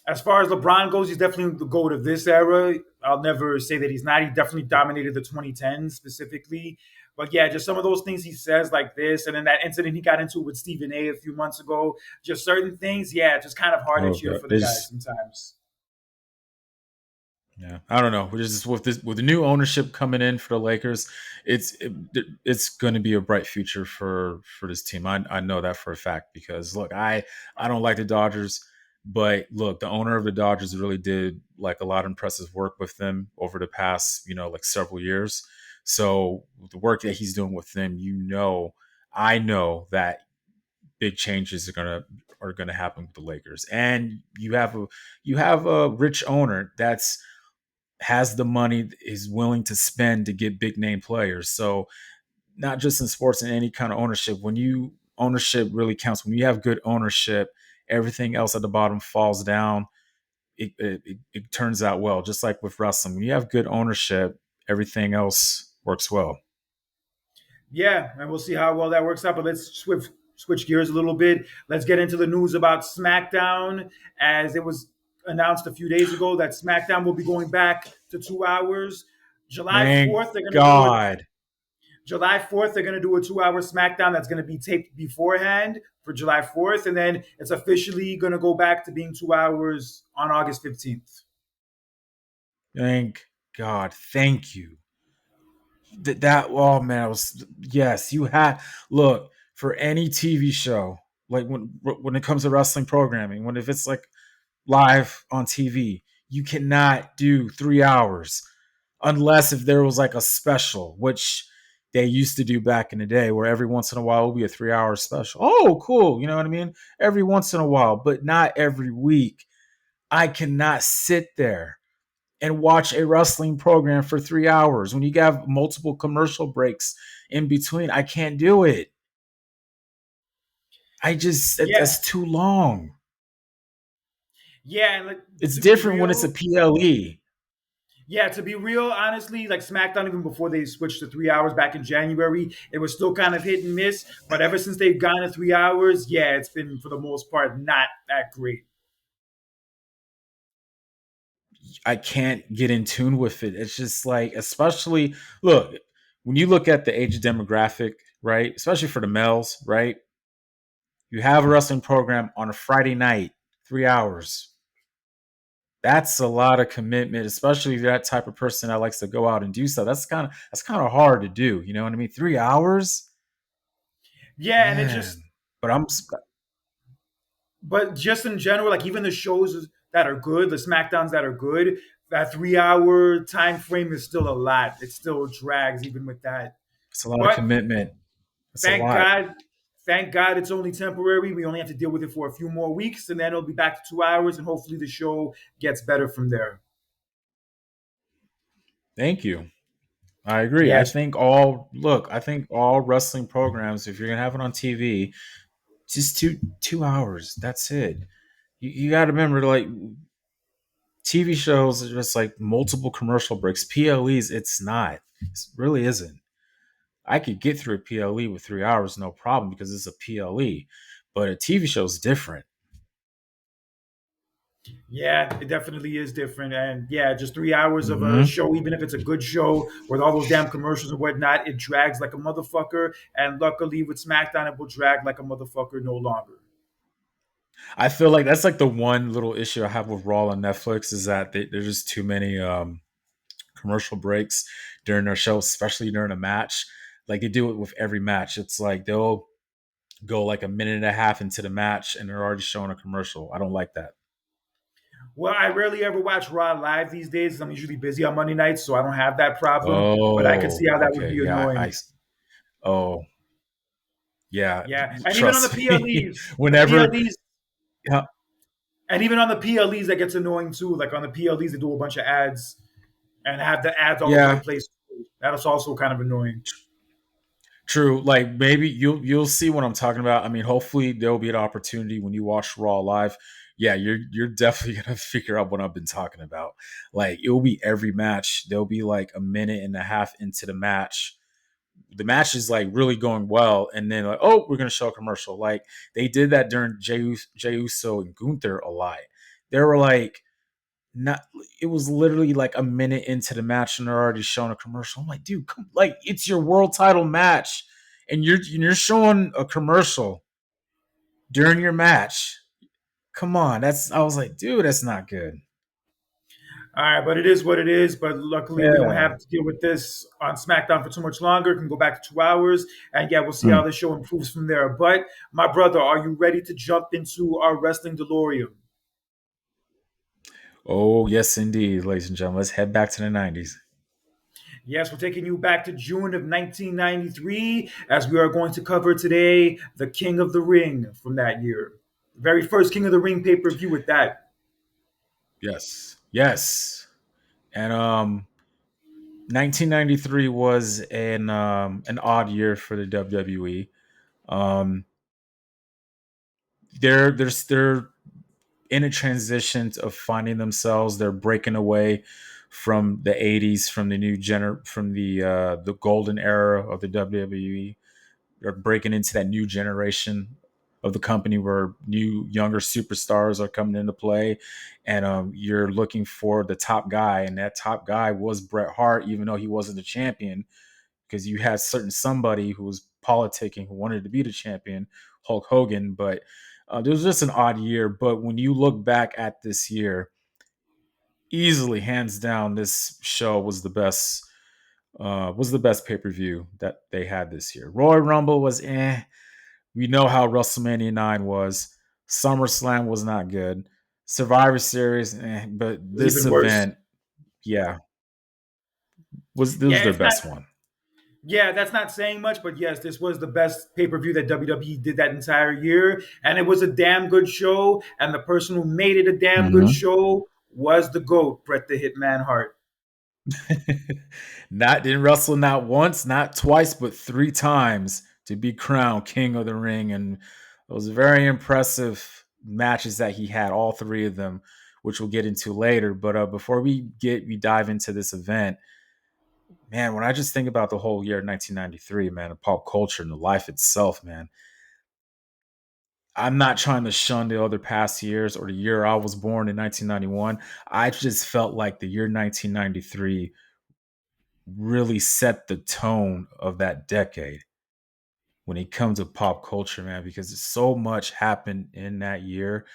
as far as LeBron goes, he's definitely the GOAT of this era. I'll never say that he's not. He definitely dominated the 2010s specifically. But yeah, just some of those things he says like this, and then that incident he got into with Stephen A few months ago, just certain things, yeah, just kind of hard to Oh cheer god, for the guy it's sometimes. yeah, I don't know. We're just with the new ownership coming in for the Lakers, it's going to be a bright future for this team. I know that for a fact because look, I don't like the Dodgers, but look, the owner of the Dodgers really did like a lot of impressive work with them over the past like several years. So the work that he's doing with them, I know that big changes are gonna happen with the Lakers, and you have a rich owner that's has the money, is willing to spend to get big name players. So not just in sports, in any kind of ownership, when you ownership really counts. When you have good ownership, everything else at the bottom falls down. It turns out well, just like with wrestling. When you have good ownership, everything else works well. Yeah, and we'll see how well that works out. But let's switch gears a little bit. Let's get into the news about SmackDown, as it was announced a few days ago that SmackDown will be going back to 2 hours. July Thank 4th, they're going to do it. God. July 4th, they're going to do a 2 hour SmackDown that's going to be taped beforehand for July 4th. And then it's officially going to go back to being 2 hours on August 15th. Thank God. Thank you. That oh man, I was yes, you had look for any TV show, like when it comes to wrestling programming, when if it's like live on TV, you cannot do 3 hours unless if there was like a special, which they used to do back in the day, where every once in a while will be a 3 hour special. Oh, cool, you know what I mean? Every once in a while, but not every week. I cannot sit there and watch a wrestling program for 3 hours when you have multiple commercial breaks in between. I can't do it. Yeah. That's too long. Yeah. And like, It's to be different when it's a real, PLE. yeah, to be real, honestly, like SmackDown, even before they switched to 3 hours back in January, it was still kind of hit and miss. But ever since they've gone to 3 hours, yeah, it's been for the most part not that great. I can't get in tune with it. It's just like, especially look, when you look at the age demographic, right? Especially for the males, right? You have a wrestling program on a Friday night, 3 hours. That's a lot of commitment, especially if you're that type of person that likes to go out and do stuff. That's kind of hard to do. You know what I mean? 3 hours, Yeah, and it just, man. But I'm but just in general, like even the shows that are good, the SmackDowns that are good, that 3 hour time frame is still a lot. It still drags even with that. it's a lot of But commitment. It's a thank lot. God, thank God it's only temporary. We only have to deal with it for a few more weeks, and then it'll be back to 2 hours, and hopefully the show gets better from there. Thank you. I agree. Yes. I think all wrestling programs, if you're gonna have it on TV, just 2 hours. That's it. You got to remember, like TV shows are just like multiple commercial breaks. PLEs, it's not. It really isn't. I could get through a PLE with 3 hours, no problem, because it's a PLE. But a TV show is different. Yeah, it definitely is different. And yeah, just 3 hours of a Hmm. show, even if it's a good show with all those damn commercials and whatnot, it drags like a motherfucker. And luckily with SmackDown, it will drag like a motherfucker no longer. I feel like that's like the one little issue I have with Raw on Netflix is that there's just too many commercial breaks during their show, especially during a match. Like they do it with every match. It's like they'll go like a minute and a half into the match and they're already showing a commercial. I don't like that. Well, I rarely ever watch Raw live these days. I'm usually busy on Monday nights, so I don't have that problem. But I could see Oh, how that would okay. be Yeah, annoying. Oh, yeah. Yeah, and even on the Trust me. PLEs, the Whenever, PLEs, yeah, and even on the PLEs, that gets annoying too. Like on the PLEs, they do a bunch of ads and have the ads all over the yeah, place. That's also kind of annoying. true. Like maybe you'll see what I'm talking about. I mean, hopefully there'll be an opportunity when you watch Raw live. Yeah, you're definitely gonna figure out what I've been talking about. Like it will be every match. There'll be like a minute and a half into the match. The match is like really going well, and then like, oh, we're gonna show a commercial. Like they did that during Jey Uso and Gunther a lot. They were like, not, it was literally like a minute into the match and they're already showing a commercial. I'm like, dude, come, like it's your world title match and you're showing a commercial during your match. Come on, that's I was like, dude, that's not good. All right, but it is what it is. But luckily, we don't Yeah. have to deal with this on SmackDown for too much longer. It can go back to 2 hours, and yeah, we'll see how Mm. the show improves from there. But my brother, are you ready to jump into our wrestling DeLorean? Oh yes, indeed, ladies and gentlemen. Let's head back to the '90s. Yes, we're taking you back to June of 1993, as we are going to cover today the King of the Ring from that year. The very first King of the Ring pay per view with that. Yes, yes, and 1993 was an odd year for the WWE. Um, they're in a transition of finding themselves. They're breaking away from the '80s, from the from the golden era of the WWE. They're breaking into that new generation of the company where new younger superstars are coming into play, and you're looking for the top guy, and that top guy was Bret Hart, even though he wasn't the champion, because you had certain somebody who was politicking who wanted to be the champion, Hulk Hogan. But it was just an odd year. But when you look back at this year, easily, hands down, this show was the best pay per view that they had this year. Royal Rumble was eh. We know how WrestleMania 9 was. SummerSlam was not good. Survivor Series, but It was this even worse. event, yeah, was this Yeah, was their it's not. best one. Yeah, that's not saying much, but yes, this was the best pay per view that WWE did that entire year, and it was a damn good show. And the person who made it a damn good Mm-hmm. show was the GOAT, Bret the Hitman Hart. Not didn't wrestle not once, not twice, but three times to be crowned King of the Ring, and it was very impressive matches that he had, all three of them, which we'll get into later. But before we dive into this event, man, when I just think about the whole year 1993, man, the pop culture and the life itself, man, I'm not trying to shun the other past years or the year I was born in 1991. I just felt like the year 1993 really set the tone of that decade when it comes to pop culture, man, because so much happened in that year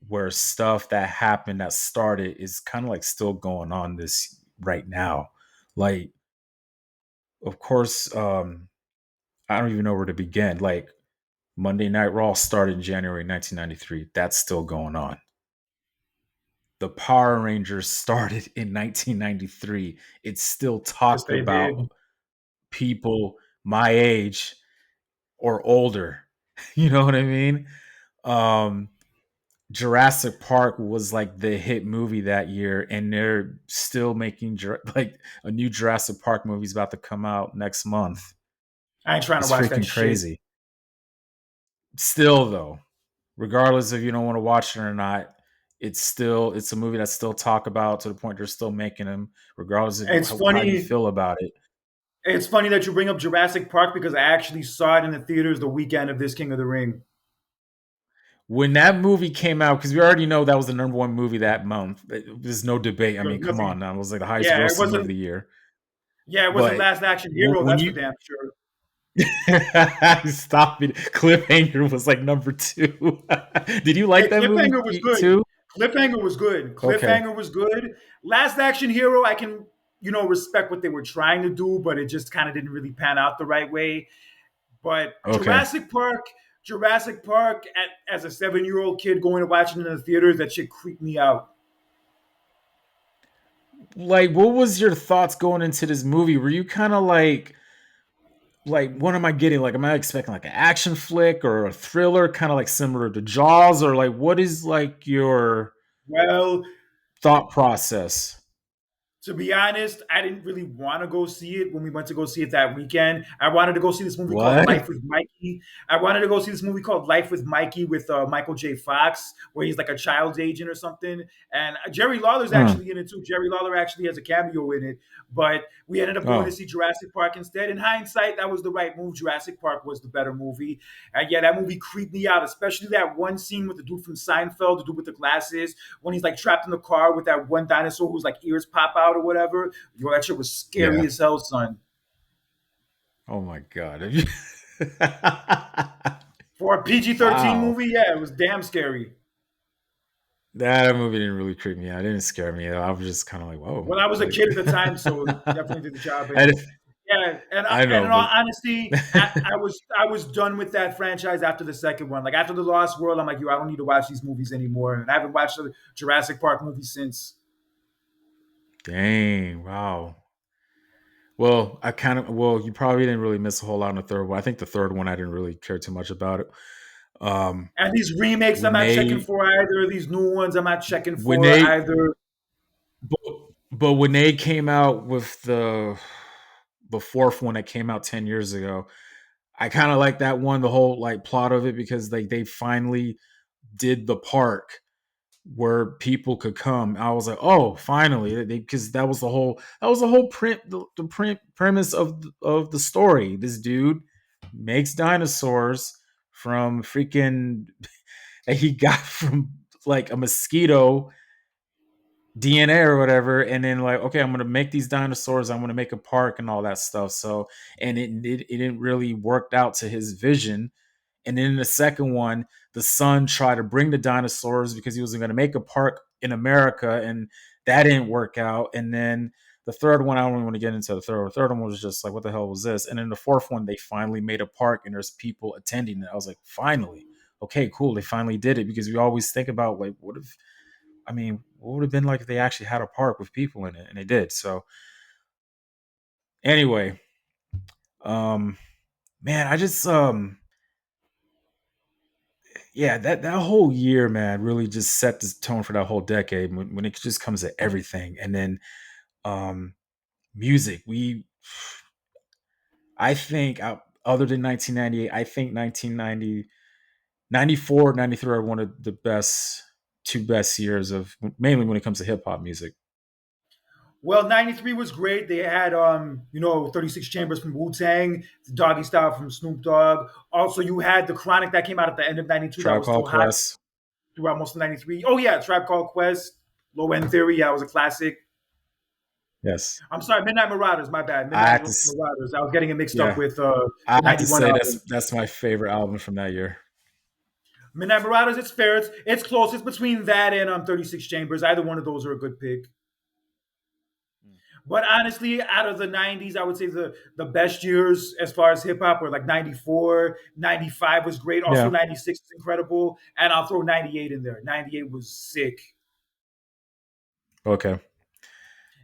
where stuff that happened that started is kind of like still going on this right now. Like, of course, I don't even know where to begin. Like, Monday Night Raw started in January 1993. That's still going on. The Power Rangers started in 1993. It's still Yes, talked they about did. people my age or older. You know what I mean? Um, Jurassic Park was like the hit movie that year, and they're still making like a new Jurassic Park movie is about to come out next month. I ain't trying to It's watch that freaking shit. crazy. Still though, regardless if you don't want to watch it or not, it's a movie that's still talked about to the point they're still making them, regardless of It's how you funny. feel about it. It's funny that you bring up Jurassic Park because I actually saw it in the theaters the weekend of this King of the Ring. When that movie came out, because we already know that was the number one movie that month. There's no debate. I There was mean, come on, nothing. now it was like the highest Yeah, it grossing movie of wasn't. the year. Yeah, it wasn't But Last Action Hero. when That's for you damn sure. stop it, Cliffhanger was like number two. Did you Hey, like that movie Cliffhanger was good. too? Cliffhanger was good. Okay, Cliffhanger was good. Last Action Hero, I can respect what they were trying to do, but it just kind of didn't really pan out the right way. But okay. Jurassic Park, as a 7-year-old kid going to watch it in the theaters, that shit creeped me out. Like, what was your thoughts going into this movie? Were you kind of like, like what am I getting? Like, am I expecting like an action flick or a thriller, kind of like similar to Jaws, or like what is like your Well, thought process? to be honest, I didn't really want to go see it when we went to go see it that weekend. I wanted to go see this movie called What? Life with Mikey. I wanted to go see this movie called Life with Mikey with Michael J. Fox, where he's like a child's agent or something. And Jerry Lawler's Mm. actually in it too. Jerry Lawler actually has a cameo in it. But we ended up going to Oh, see Jurassic Park instead. In hindsight, that was the right move. Jurassic Park was the better movie. And yeah, that movie creeped me out, especially that one scene with the dude from Seinfeld, the dude with the glasses, when he's like trapped in the car with that one dinosaur whose like ears pop out or whatever. Yo, that shit was scary yeah. as hell, son. Oh my god. For a PG-13 Wow. movie, yeah, it was damn scary. That movie didn't really creep me out. It didn't scare me. I was just kind of like, whoa. Well, I was a Like, kid at the time, so it definitely did the job. I, And yeah, I and know, in all but honesty, I was done with that franchise after the second one. Like after the Lost World, I'm like, yo, I don't need to watch these movies anymore. And I haven't watched the Jurassic Park movie since. dang, wow. Well, well, you probably didn't really miss a whole lot in the third one. I think the third one I didn't really care too much about it. Um, And these remakes, I'm when not checking they for either. These new ones, I'm not checking when for they either. but, but when they came out with the fourth one that came out 10 years ago, I kind of like that one, the whole like plot of it, because like they finally did the park where people could come. I was like, oh, finally, because that was the whole the print premise of the story. This dude makes dinosaurs from freaking that he got from like a mosquito DNA or whatever, and then like, okay, I'm gonna make these dinosaurs. I'm gonna make a park and all that stuff. So, and it didn't really worked out to his vision. And then in the second one, the son tried to bring the dinosaurs because he was going to make a park in America, and that didn't work out. And then the third one, I don't even want to get into the third. The third one was just like, what the hell was this? And then the fourth one, they finally made a park, and there's people attending it. I was like, finally, okay, cool, they finally did it, because we always think about like, what if? I mean, what would have been like if they actually had a park with people in it, and they did. So anyway, um, man, I just yeah, that whole year, man, really just set the tone for that whole decade when it just comes to everything. And then um music. I think other than 1998, I think 1990, 94, 93 are one of the best two best years of, mainly when it comes to hip hop music. Well, '93 was great. They had 36 Chambers from Wu Tang, Doggy Style from Snoop Dogg. Also, you had the Chronic that came out at the end of '92 that Tribe was still Called hot Quest. throughout most of '93. Oh yeah, Tribe Called Quest, Low End Theory, yeah, it was a classic. Yes. I'm sorry, Midnight Marauders, my bad. I Midnight have to Marauders. I was getting it mixed up yeah. with I the have to '91 say album. that's my favorite album from that year. Midnight Marauders, it's fair. It's close. It's between that and 36 Chambers. Either one of those are a good pick. But honestly, out of the '90s, I would say the best years as far as hip hop were like '94, '95 was great. Also, Yeah. '96 is incredible, and I'll throw '98 in there. '98 was sick. Okay.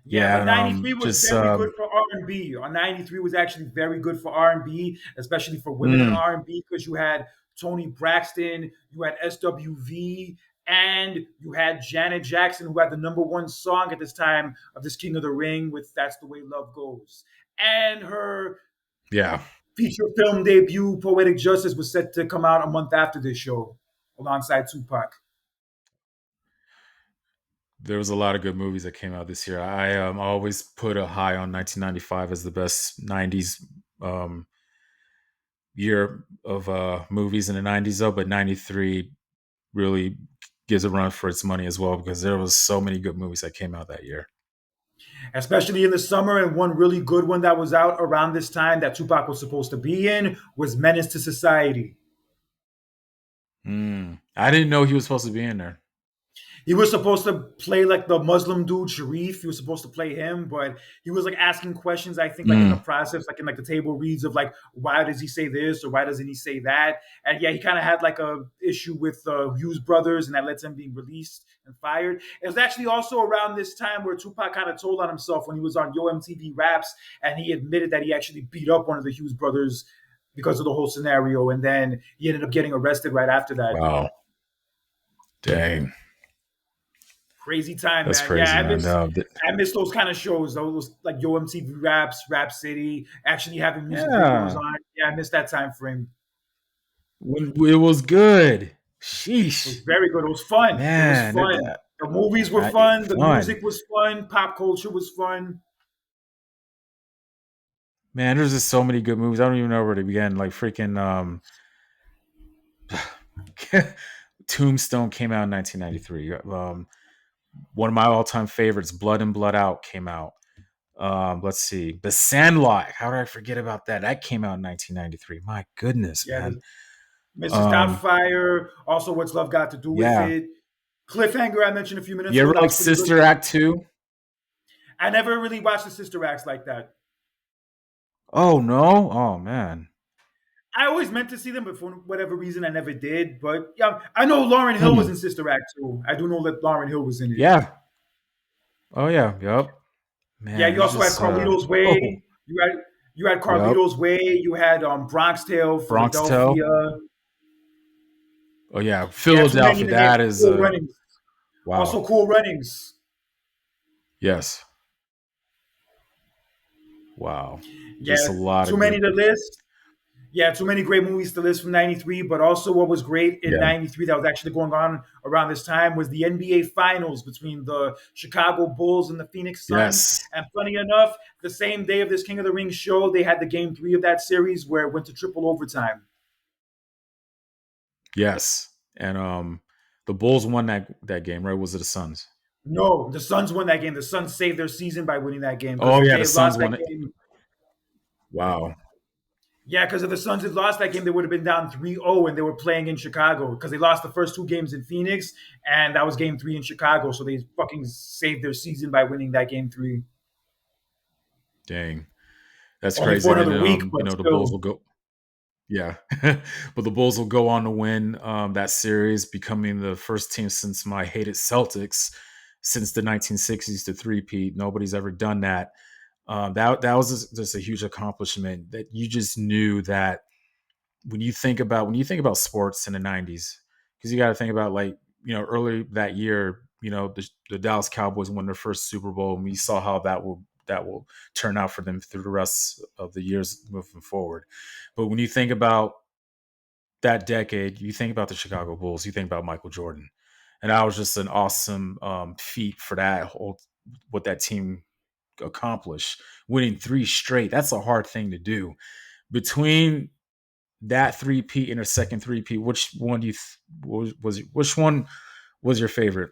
Yeah, Yeah, but and '93 was just very good for R&B. '93 was actually very good for R&B, especially for women in mm, R&B, because you had Tony Braxton, you had SWV, and you had Janet Jackson, who had the number one song at this time of this King of the Ring with "That's the Way Love Goes," and her yeah. feature film debut, Poetic Justice, was set to come out a month after this show, alongside Tupac. There was a lot of good movies that came out this year. I always put a high on 1995 as the best 90s um, year of movies in the 90s, though. But 93 really gives a run for its money as well, because there was so many good movies that came out that year. Especially in the summer. And one really good one that was out around this time that Tupac was supposed to be in was Menace to Society. I didn't know he was supposed to be in there. He was supposed to play like the Muslim dude Sharif. He was supposed to play him, but he was like asking questions. I think like in the Mm. process, like in like the table reads of like why does he say this or why doesn't he say that? And yeah, he kind of had like a issue with Hughes brothers, and that led to him being released and fired. It was actually also around this time where Tupac kind of told on himself when he was on Yo MTV Raps, and he admitted that he actually beat up one of the Hughes brothers because of the whole scenario, and then he ended up getting arrested right after that. Wow. Dang. Crazy time, That's man. Yeah, crazy, man. No, I miss those kind of shows. Those like Yo MTV Raps, Rap City, actually having music videos yeah. on. Yeah, I miss that time frame. When it was good. It was Sheesh. very good. It was fun. It was Man, fun. The movies were fun. The fun. music was fun. Pop culture was fun. Man, there's just so many good movies. I don't even know where to begin. Like freaking Tombstone came out in 1993. One of my all-time favorites, Blood and Blood Out, came out. Let's see, The Sandlot. How did I forget about that? That came out in 1993. My goodness, Yeah, man. the Mrs. Um, Doubtfire. Also, What's Love Got to Do with yeah. It? Cliffhanger. I mentioned a few minutes You ago. ever That like was pretty good. Sister Act 2? I never really watched the Sister Acts like that. Oh no. Oh man. I always meant to see them, but for whatever reason, I never did. But yeah, I know Lauren Hill was Hmm. in Sister Act too. I do know that Lauren Hill was in it. Yeah. Oh yeah. Yep. Yeah, Man, you there's also had just Carlito's oh Way. You had yep. Carlito's Way. You had Bronx Tale, Bronx Tale. Philadelphia. Oh yeah. Yeah, too many Philadelphia. to name. That is Cool Runnings. wow. Also, Cool Runnings. Yes. Wow. Just Yeah, a lot too of good. many to list. Yeah, too many great movies to list from '93. But also, what was great in Yeah. '93 that was actually going on around this time was the NBA Finals between the Chicago Bulls and the Phoenix Suns. Yes. And funny enough, the same day of this King of the Ring show, they had the Game Three of that series where it went to triple overtime. Yes. And the Bulls won that game, right? Was it the Suns? No, the Suns won that game. The Suns saved their season by winning that game because Oh if yeah, they the had Suns lost that won it. game, Wow. yeah, because if the Suns had lost that game, they would have been down 3-0 and they were playing in Chicago because they lost the first two games in Phoenix and that was game three in Chicago. So they fucking saved their season by winning that game three. Dang. That's Only crazy. for And then another week, but the Bulls still. will go. Yeah. But the Bulls will go on to win that series, becoming the first team since my hated Celtics since the 1960s to three-peat. Nobody's ever done that. That was just a huge accomplishment that you just knew that when you think about sports in the 90s, because you got to think about like, early that year, the Dallas Cowboys won their first Super Bowl, and we saw how that will turn out for them through the rest of the years moving forward. But when you think about that decade, you think about the Chicago Bulls, you think about Michael Jordan, and that was just an awesome feat for that whole what that team accomplished, winning three straight. That's a hard thing to do. Between that three-peat and a second three-peat, which one do you was which one was your favorite?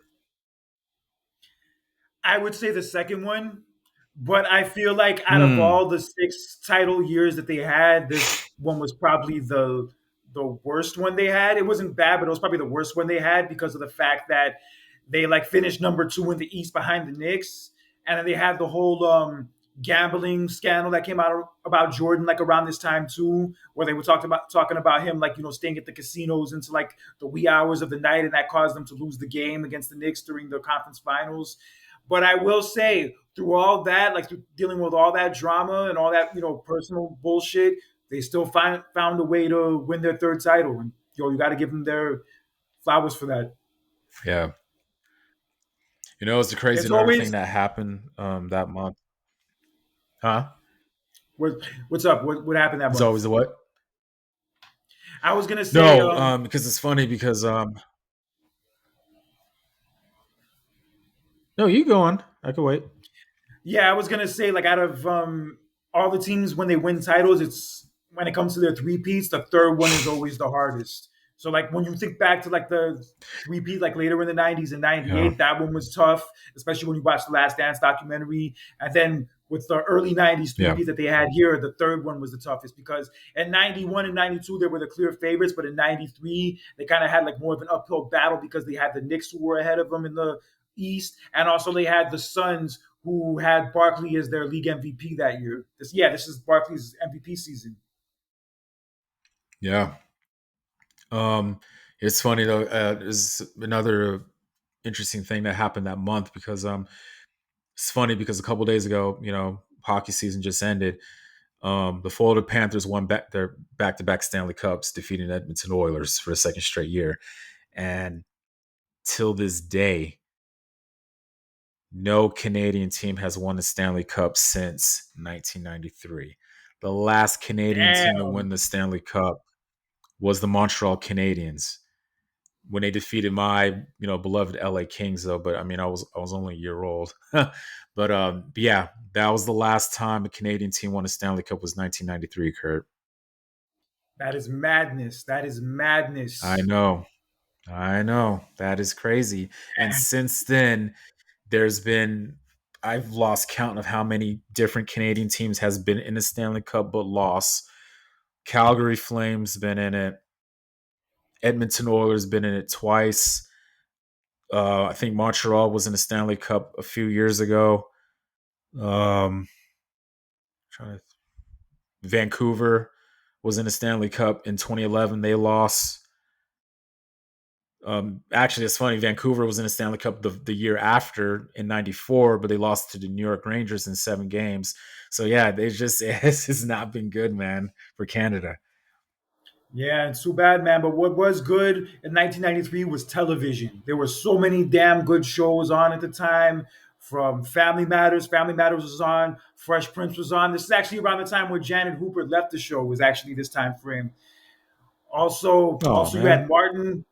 I would say the second one, but I feel like out of Hmm. all the six title years that they had, this one was probably the worst one they had. It wasn't bad, but it was probably the worst one they had because of the fact that they like finished number two in the East behind the Knicks, and then they had the whole gambling scandal that came out about Jordan like around this time too, where they were talking about him like staying at the casinos into like the wee hours of the night, and that caused them to lose the game against the Knicks during the conference finals. But I will say, through all that, like through dealing with all that drama and all that, personal bullshit, they still found a way to win their third title. And you got to give them their flowers for that. Yeah. It's crazy It's another thing always that happened that month. Huh? what, what's up? What happened that It's month? always the what? I was gonna say, No, because it's funny because no, you go on. I can wait. yeah, I was gonna say, like out of all the teams when they win titles, it's when it comes to their three peats, the third one is always the hardest. So like when you think back to like the three peat, like later in the '90s and Yeah. '98, that one was tough, especially when you watch the Last Dance documentary. And then with the early 90s Yeah. 3 that they had here, the third one was the toughest because in 91 and 92, they were the clear favorites. But in 93, they kind of had like more of an uphill battle because they had the Knicks who were ahead of them in the East. And also they had the Suns who had Barkley as their league MVP that year. This is Barkley's MVP season. Yeah. Um, it's funny though. There's another interesting thing that happened that month because it's funny because a couple days ago, hockey season just ended. The Florida Panthers won their back-to-back Stanley Cups, defeating Edmonton Oilers for the second straight year. And till this day, no Canadian team has won the Stanley Cup since 1993. The last Canadian team to Damn. win the Stanley Cup was the Montreal Canadiens when they defeated my beloved LA Kings though. But I mean, I was only a year old. But yeah, that was the last time a Canadian team won a Stanley Cup was 1993. Kurt, That is madness. That is I madness. know, I know that is crazy. And since then, there's been I've lost count of how many different Canadian teams has been in the Stanley Cup but lost. Calgary Flames been in it. Edmonton Oilers been in it twice. I think Montreal was in the Stanley Cup a few years ago. Um, trying to, Vancouver was in the Stanley Cup in 2011. They lost. Actually, it's funny. Vancouver was in the Stanley Cup the year after in '94, but they lost to the New York Rangers in 7 games. So yeah, they just it has not been good, man, for Canada. Yeah, it's too bad, man. But what was good in 1993 was television. There were so many damn good shows on at the time. From Family Matters, Family Matters was on. Fresh Prince was on. This is actually around the time where Janet Hooper left the show. Was actually this time frame. Also, Oh also you had man. Martin.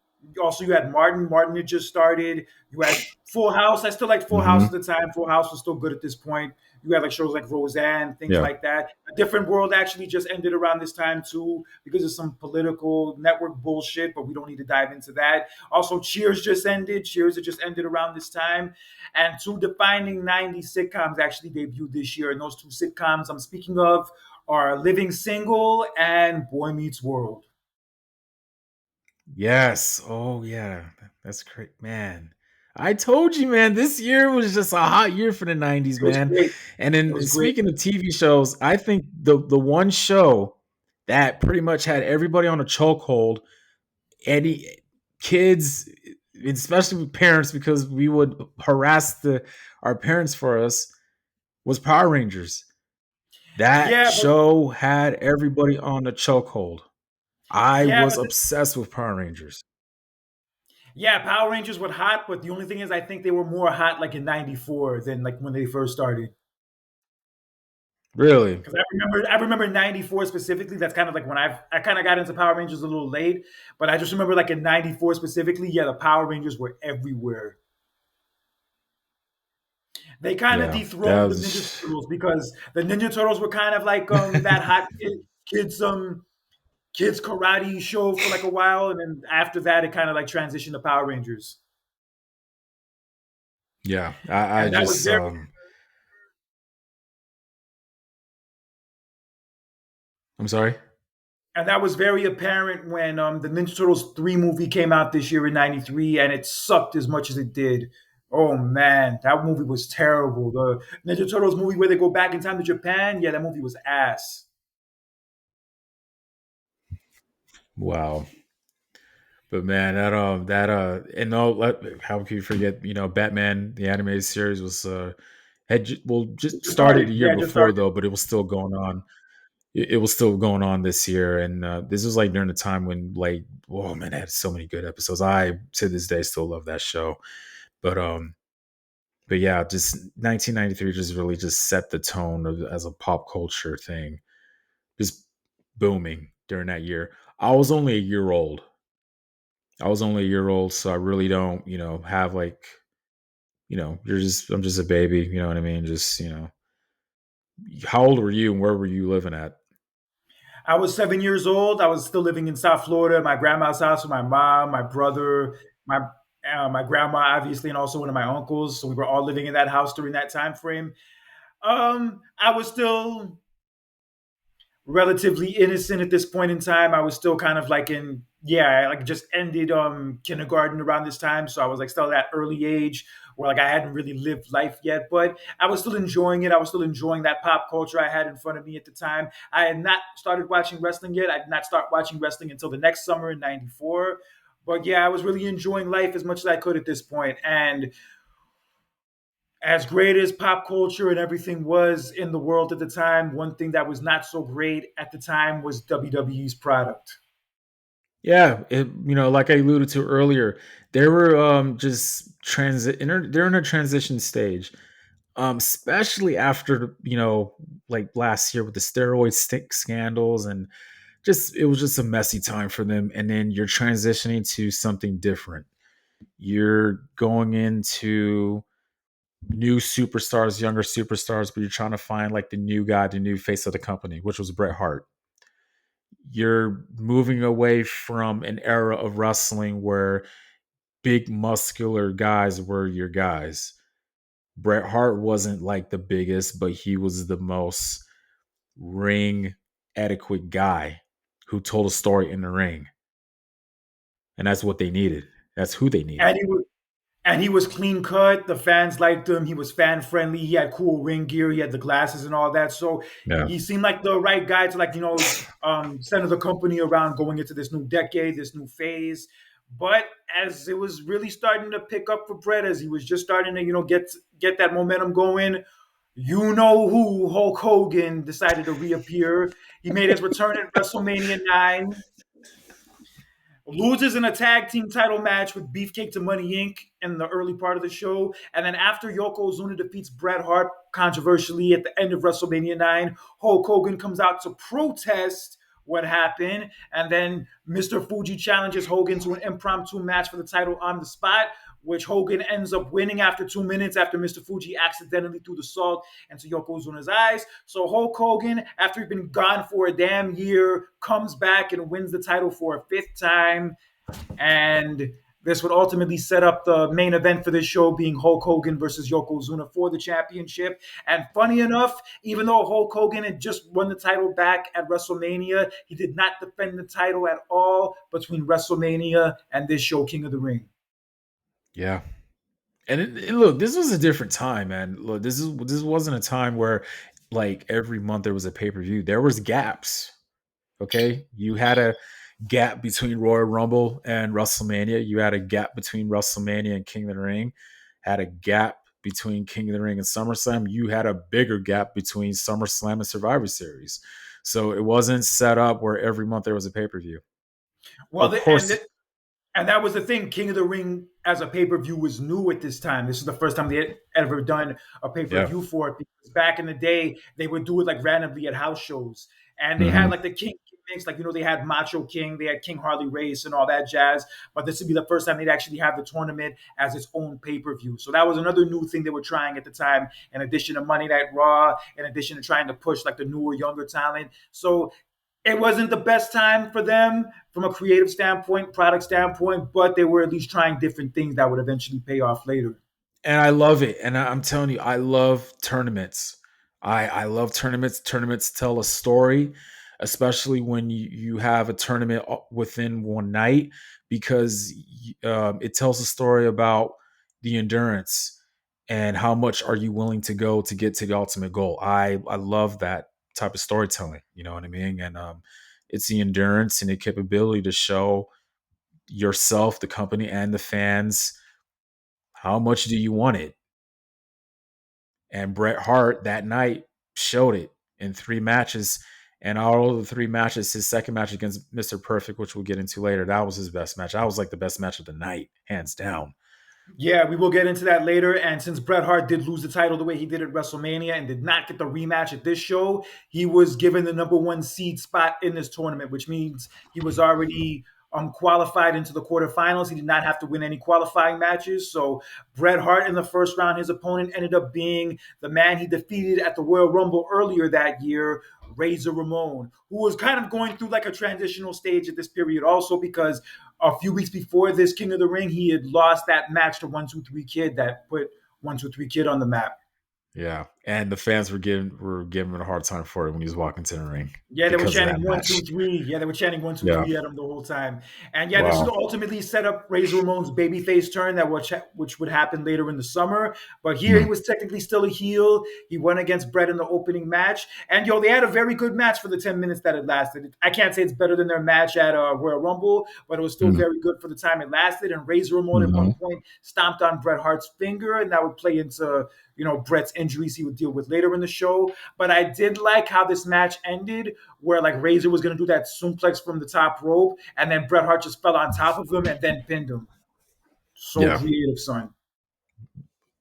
Also, you had Martin. Martin had just started. You had Full House. I still like Full House at Hmm. the time. Full House was still good at this point. You had like shows like Roseanne, things Yeah. like that. A Different World actually just ended around this time too because of some political network bullshit, but we don't need to dive into that. Also, Cheers just ended. Cheers had just ended around this time. And two defining 90s sitcoms actually debuted this year. And those two sitcoms I'm speaking of are Living Single and Boy Meets World. Yes. Oh yeah. That's great, man. I told you, man. This year was just a hot year for the '90s, It was man. great. And It then was great. speaking of TV shows, I think the one show that pretty much had everybody on a chokehold, any kids, especially with parents, because we would harass our parents for us, was Power Rangers. That Yeah, but show had everybody on a chokehold. I yeah, was but obsessed with Power Rangers. yeah, Power Rangers were hot, but the only thing is, I think they were more hot like in '94 than like when they first started. Really? Because I remember '94 specifically. That's kind of like when I kind of got into Power Rangers a little late, but I just remember like in '94 specifically, yeah, the Power Rangers were everywhere. They kind of Yeah. That dethroned the Ninja was Turtles because the Ninja Turtles were kind of like that hot kids kids karate show for like a while, and then after that, it kind of like transitioned to Power Rangers, yeah. I and that was just very I'm sorry. And that was very apparent when the Ninja Turtles 3 movie came out this year in '93, and it sucked as much as it did. Oh man, that movie was terrible. The Ninja Turtles movie where they go back in time to Japan, yeah, that movie was ass. Wow. But man, and no, how can you forget? Batman the animated series was It just just started started. a year Yeah, it just before started. though, but it was still going on. It was still going on this year, and this was like during the time when like, oh man, it had so many good episodes. I to this day still love that show. But but yeah, just 1993 just really just set the tone as a pop culture thing, just booming during that year. I was only a year old. I was only a year old, so I really don't, have like, I'm just a baby, you know what I mean? Just, how old were you and where were you living at? I was 7 years old. I was still living in South Florida, my grandma's house with my mom, my brother, my my grandma, obviously, and also one of my uncles. So we were all living in that house during that time frame. I was still relatively innocent at this point in time. I was still kind of like in yeah, I like just ended kindergarten around this time, so I was like still at that early age where like I hadn't really lived life yet, but I was still enjoying it. I was still enjoying that pop culture I had in front of me at the time. I had not started watching wrestling yet. I did not start watching wrestling until the next summer in '94. But yeah, I was really enjoying life as much as I could at this point. And as great as pop culture and everything was in the world at the time, one thing that was not so great at the time was WWE's product. Yeah, like I alluded to earlier, they were just they're in a transition stage. Especially after, like last year with the steroid stick scandals, and just it was just a messy time for them, and then you're transitioning to something different. You're going into new superstars, younger superstars, but you're trying to find like the new guy, the new face of the company, which was Bret Hart. You're moving away from an era of wrestling where big muscular guys were your guys. Bret Hart wasn't like the biggest, but he was the most ring adequate guy who told a story in the ring. And that's what they needed. That's who they needed. And he was clean cut. The fans liked him. He was fan friendly. He had cool ring gear. He had the glasses and all that. So Yeah. he seemed like the right guy to like center the company around going into this new decade, this new phase. But as it was really starting to pick up for Bret, as he was just starting to get that momentum going, you know who Hulk Hogan decided to reappear. He made his return at WrestleMania 9, loses in a tag team title match with Beefcake to Money Inc. in the early part of the show. And then after Yokozuna defeats Bret Hart controversially at the end of WrestleMania 9, Hulk Hogan comes out to protest what happened. And then Mr. Fuji challenges Hogan to an impromptu match for the title on the spot, which Hogan ends up winning after 2 minutes after Mr. Fuji accidentally threw the salt into Yokozuna's eyes. So Hulk Hogan, after he'd been gone for a damn year, comes back and wins the title for a fifth time. And this would ultimately set up the main event for this show being Hulk Hogan versus Yokozuna for the championship. And funny enough, even though Hulk Hogan had just won the title back at WrestleMania, he did not defend the title at all between WrestleMania and this show, King of the Ring. Yeah. And look, this was a different time, man. Look, this wasn't a time where like every month there was a pay-per-view. There was gaps. Okay? You had a gap between Royal Rumble and WrestleMania. You had a gap between WrestleMania and King of the Ring. Had a gap between King of the Ring and SummerSlam. You had a bigger gap between SummerSlam and Survivor Series. So it wasn't set up where every month there was a pay-per-view. Well, Of course, and that was the thing. King of the Ring as a pay per view was new at this time. This is the first time they had ever done a pay per yeah. view for it. Because back in the day, they would do it like randomly at house shows, and they had Mhm. like the King gimmicks, like they had Macho King, they had King Harley Race, and all that jazz. But this would be the first time they'd actually have the tournament as its own pay per view. So that was another new thing they were trying at the time. In addition to Monday Night Raw, in addition to trying to push like the newer, younger talent. So it wasn't the best time for them from a creative standpoint, product standpoint, but they were at least trying different things that would eventually pay off later. And I love it. And I'm telling you, I love tournaments. I love tournaments. Tournaments tell a story, especially when you have a tournament within one night, because it tells a story about the endurance and how much are you willing to go to get to the ultimate goal. I love that type of storytelling. You know what I mean? And it's the endurance and the capability to show yourself, the company, and the fans how much do you want it. And Bret Hart that night showed it in 3 matches. And all of the 3 matches, his second match against Mr. Perfect, which we'll get into later, that was his best match. That was like the best match of the night, hands down. Yeah, we will get into that later. And since Bret Hart did lose the title the way he did at WrestleMania and did not get the rematch at this show, he was given the number one seed spot in this tournament, which means he was already qualified into the quarterfinals. He did not have to win any qualifying matches. So Bret Hart in the first round, his opponent ended up being the man he defeated at the Royal Rumble earlier that year, Razor Ramon, who was kind of going through like a transitional stage at this period also because a few weeks before this King of the Ring, he had lost that match to 1-2-3 Kid that put 1-2-3 Kid on the map. Yeah. and the fans were giving him a hard time for it when he was walking to the ring Yeah, they were because of that chanting one, match. two, three. Yeah, they were chanting one, two, Yeah. three at him the whole time. And yeah, this is Wow. ultimately set up Razor Ramon's babyface turn which would happen later in the summer. But here he Mm. was technically still a heel. He won against Bret in the opening match. And they had a very good match for the 10 minutes that it lasted. I can't say it's better than their match at Royal Rumble, but it was still Mm. very good for the time it lasted. And Razor Ramon at one Hmm. point stomped on Bret Hart's finger, and that would play into Bret's injuries he would deal with later in the show. But I did like how this match ended, where like Razor was going to do that suplex from the top rope, and then Bret Hart just fell on top of him and then pinned him. So Yeah. creative, son.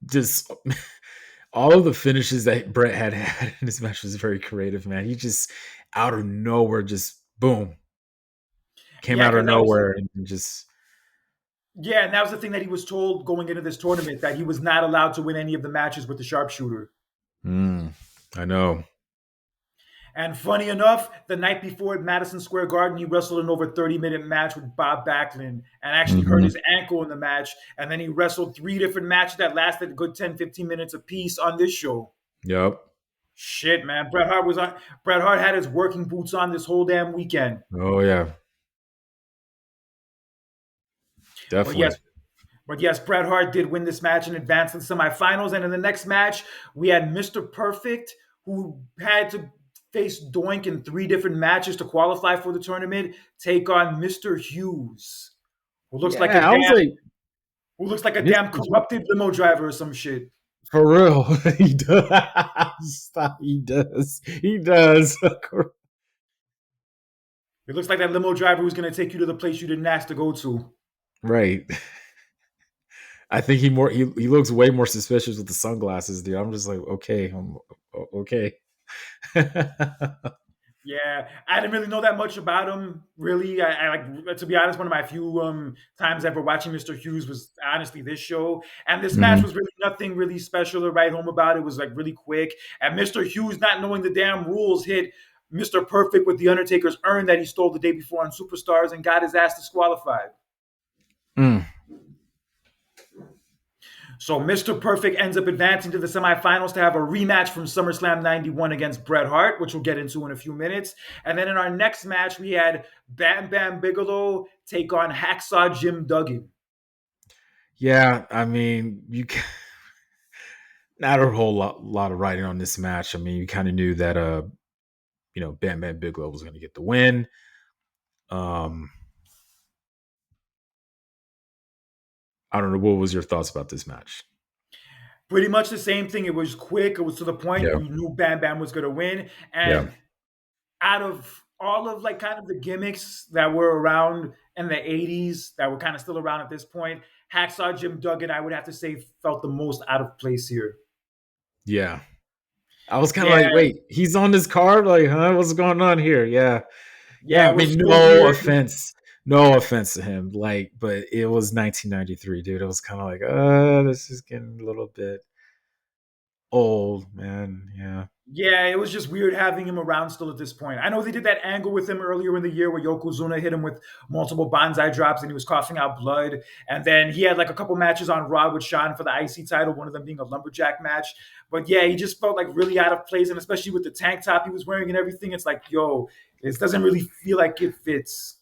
Just all of the finishes that Bret had in this match was very creative, man. He just out of nowhere, just boom, came Yeah, out of because that was nowhere and just yeah, and that was the thing that he was told going into this tournament, that he was not allowed to win any of the matches with the sharpshooter. mm, I know. And funny enough, the night before at Madison Square Garden, he wrestled an over 30-minute match with Bob Backlund and actually hurt Hmm. his ankle in the match. And then he wrestled three different matches that lasted a good 10, 15 minutes apiece on this show. Yep. Shit, man. Bret Hart had his working boots on this whole damn weekend. Oh yeah, But yes, definitely. Bret Hart did win this match and advance to the semifinals. And in the next match, we had Mr. Perfect, who had to face Doink in three different matches to qualify for the tournament, take on Mr. Hughes, who looks like a Yeah, I was damn like, damn Mr. Hugh- corrupted limo driver or some shit. for real, he does. Stop. He does. He does. It looks like that limo driver who's going to take you to the place you didn't ask to go to. Right. I think he looks way more suspicious with the sunglasses, dude. I'm just like, okay, okay. Yeah, I didn't really know that much about him. Really, I like, to be honest, one of my few times ever watching Mr. Hughes was honestly this show, and this match Hmm. was really nothing really special to write home about. It was like really quick, and Mr. Hughes, not knowing the damn rules, hit Mr. Perfect with the Undertaker's urn that he stole the day before on Superstars and got his ass disqualified. Mm. So Mr. Perfect ends up advancing to the semifinals to have a rematch from SummerSlam 91 against Bret Hart, which we'll get into in a few minutes. And then in our next match, we had Bam Bam Bigelow take on Hacksaw Jim Duggan. Yeah, I mean, not a whole lot of writing on this match. I mean, you kind of knew that Bam Bam Bigelow was going to get the win. Um, I don't know. What was your thoughts about this match? Pretty much the same thing. It was quick. It was to the point. Yeah, We knew Bam Bam was going to win. yeah, And out of all of like kind of the gimmicks that were around in the 80s that were kind of still around at this point, Hacksaw Jim Duggan, I would have to say, felt the most out of place here. yeah. I was kind of like, Yeah, wait, he's on this card, like, huh? What's going on here? Yeah, yeah. yeah, I it was mean, so weird. no offense to him, like, but it was 1993, dude. It was kind of like, this is getting a little bit old, man. Yeah. Yeah, it was just weird having him around still at this point. I know they did that angle with him earlier in the year where Yokozuna hit him with multiple bonsai drops and he was coughing out blood. And then he had like a couple matches on Raw with Shawn for the IC title, one of them being a lumberjack match. But yeah, he just felt like really out of place. And especially with the tank top he was wearing and everything, it's like, yo, this doesn't really feel like it fits.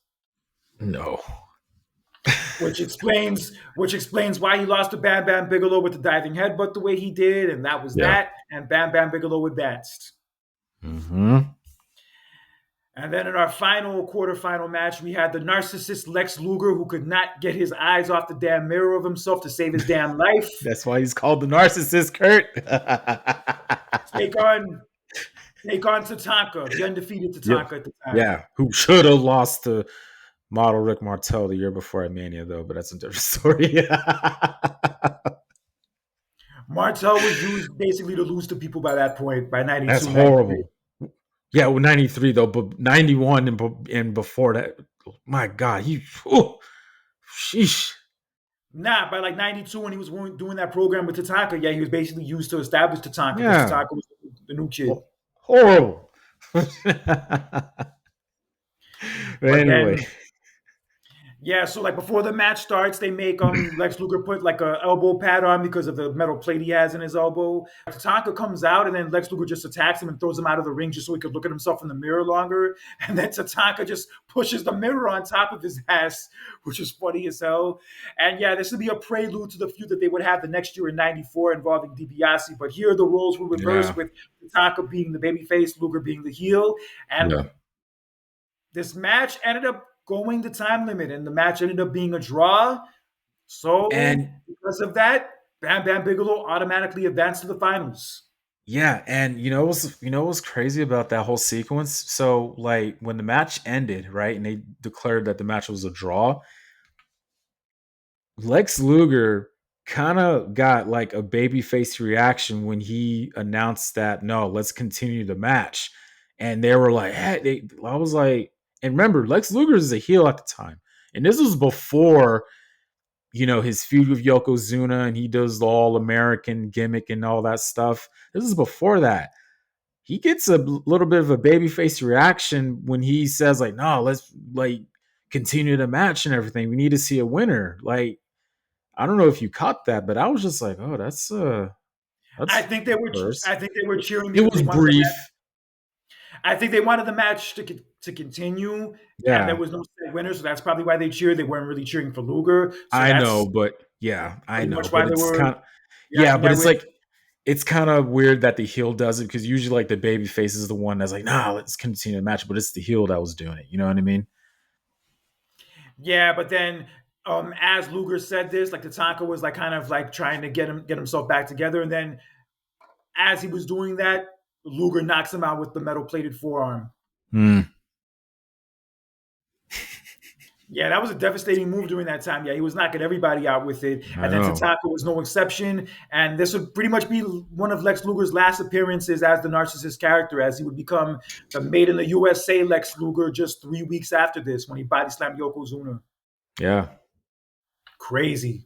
No. Which explains why he lost to Bam Bam Bigelow with the diving headbutt the way he did, and that was Yeah. that. And Bam Bam Bigelow advanced. Hmm. And then in our final quarterfinal match, we had the narcissist Lex Luger, who could not get his eyes off the damn mirror of himself to save his damn life. That's why he's called the narcissist, Kurt. Take on take on Tatanka, the undefeated Yep. Tatanka at the time. Yeah, who should have lost to model Rick Martel the year before at Mania, though, but that's a different story. Martel was used basically to lose to people by that point, by That's 92, 93. horrible. Yeah, well, 93 though, but 91 and before that, my God, sheesh. Nah, by like 92 when he was doing that program with Tatanka, yeah, he was basically used to establish Tatanka because Yeah, Tatanka was the new kid. horrible. But But anyway, then Yeah, so like before the match starts, they make Lex Luger put like a elbow pad on because of the metal plate he has in his elbow. Tatanka comes out and then Lex Luger just attacks him and throws him out of the ring just so he could look at himself in the mirror longer. And then Tatanka just pushes the mirror on top of his ass, which is funny as hell. And yeah, this would be a prelude to the feud that they would have the next year in '94 involving DiBiase. But here the roles were reversed Yeah, with Tatanka being the babyface, Luger being the heel. And yeah, this match ended up going the time limit, and the match ended up being a draw. So and because of that, Bam Bam Bigelow automatically advanced to the finals. yeah, and what's crazy about that whole sequence? So like when the match ended, right, and they declared that the match was a draw, Lex Luger kind of got like a babyface reaction when he announced that no, let's continue the match, and they were like, hey, I was like, and remember, Lex Luger is a heel at the time, and this was before his feud with Yokozuna, and he does the all American gimmick and all that stuff. This is before that. He gets a little bit of a babyface reaction when he says like, no, let's like continue the match and everything. We need to see a winner. Like, I don't know if you caught that, but I was just like, oh, I that's think they were. first. I think they were cheering It because was they wanted the match. brief. I think they wanted the match to continue, and there Yeah, was no set winner, so that's probably why they cheered. They weren't really cheering for Luger, so I know, that's but yeah, I pretty know, much why but they it's were kind of yeah, reacting but that it's way. like it's kind of weird that the heel does it because usually like the baby face is the one that's like, nah, let's continue the match, but it's the heel that was doing it. You know what I mean? Yeah, but then as Luger said this, like Tatanka was like kind of like trying to get himself back together, and then as he was doing that, Luger knocks him out with the metal plated forearm. Hmm. Yeah, that was a devastating move during that time. Yeah, he was knocking everybody out with it. I And then know. Tatanka was no exception. And this would pretty much be one of Lex Luger's last appearances as the narcissist character, as he would become the Made in the USA Lex Luger just 3 weeks after this when he body slammed Yokozuna. Yeah. Crazy.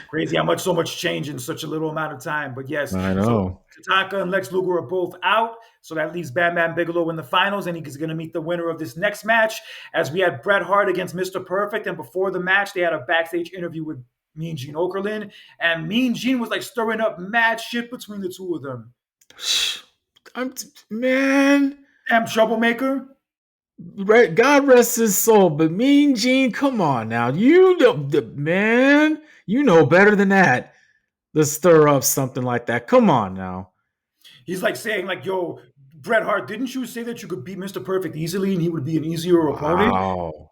Crazy how much so much change in such a little amount of time. But yes, I so know. Tatanka and Lex Luger are both out. So that leaves Bam Bam Bigelow in the finals, and he's going to meet the winner of this next match. As we had Bret Hart against Mr. Perfect, and before the match, they had a backstage interview with Mean Gene Okerlund, and Mean Gene was like stirring up mad shit between the two of them. Man, Damn troublemaker. right? God rest his soul, but Mean Gene, come on now, you know, man, you know better than that. To stir up something like that. Come on now. He's like saying like, "Yo, Bret Hart, didn't you say that you could beat Mr. Perfect easily, and he would be an easier opponent?" Wow,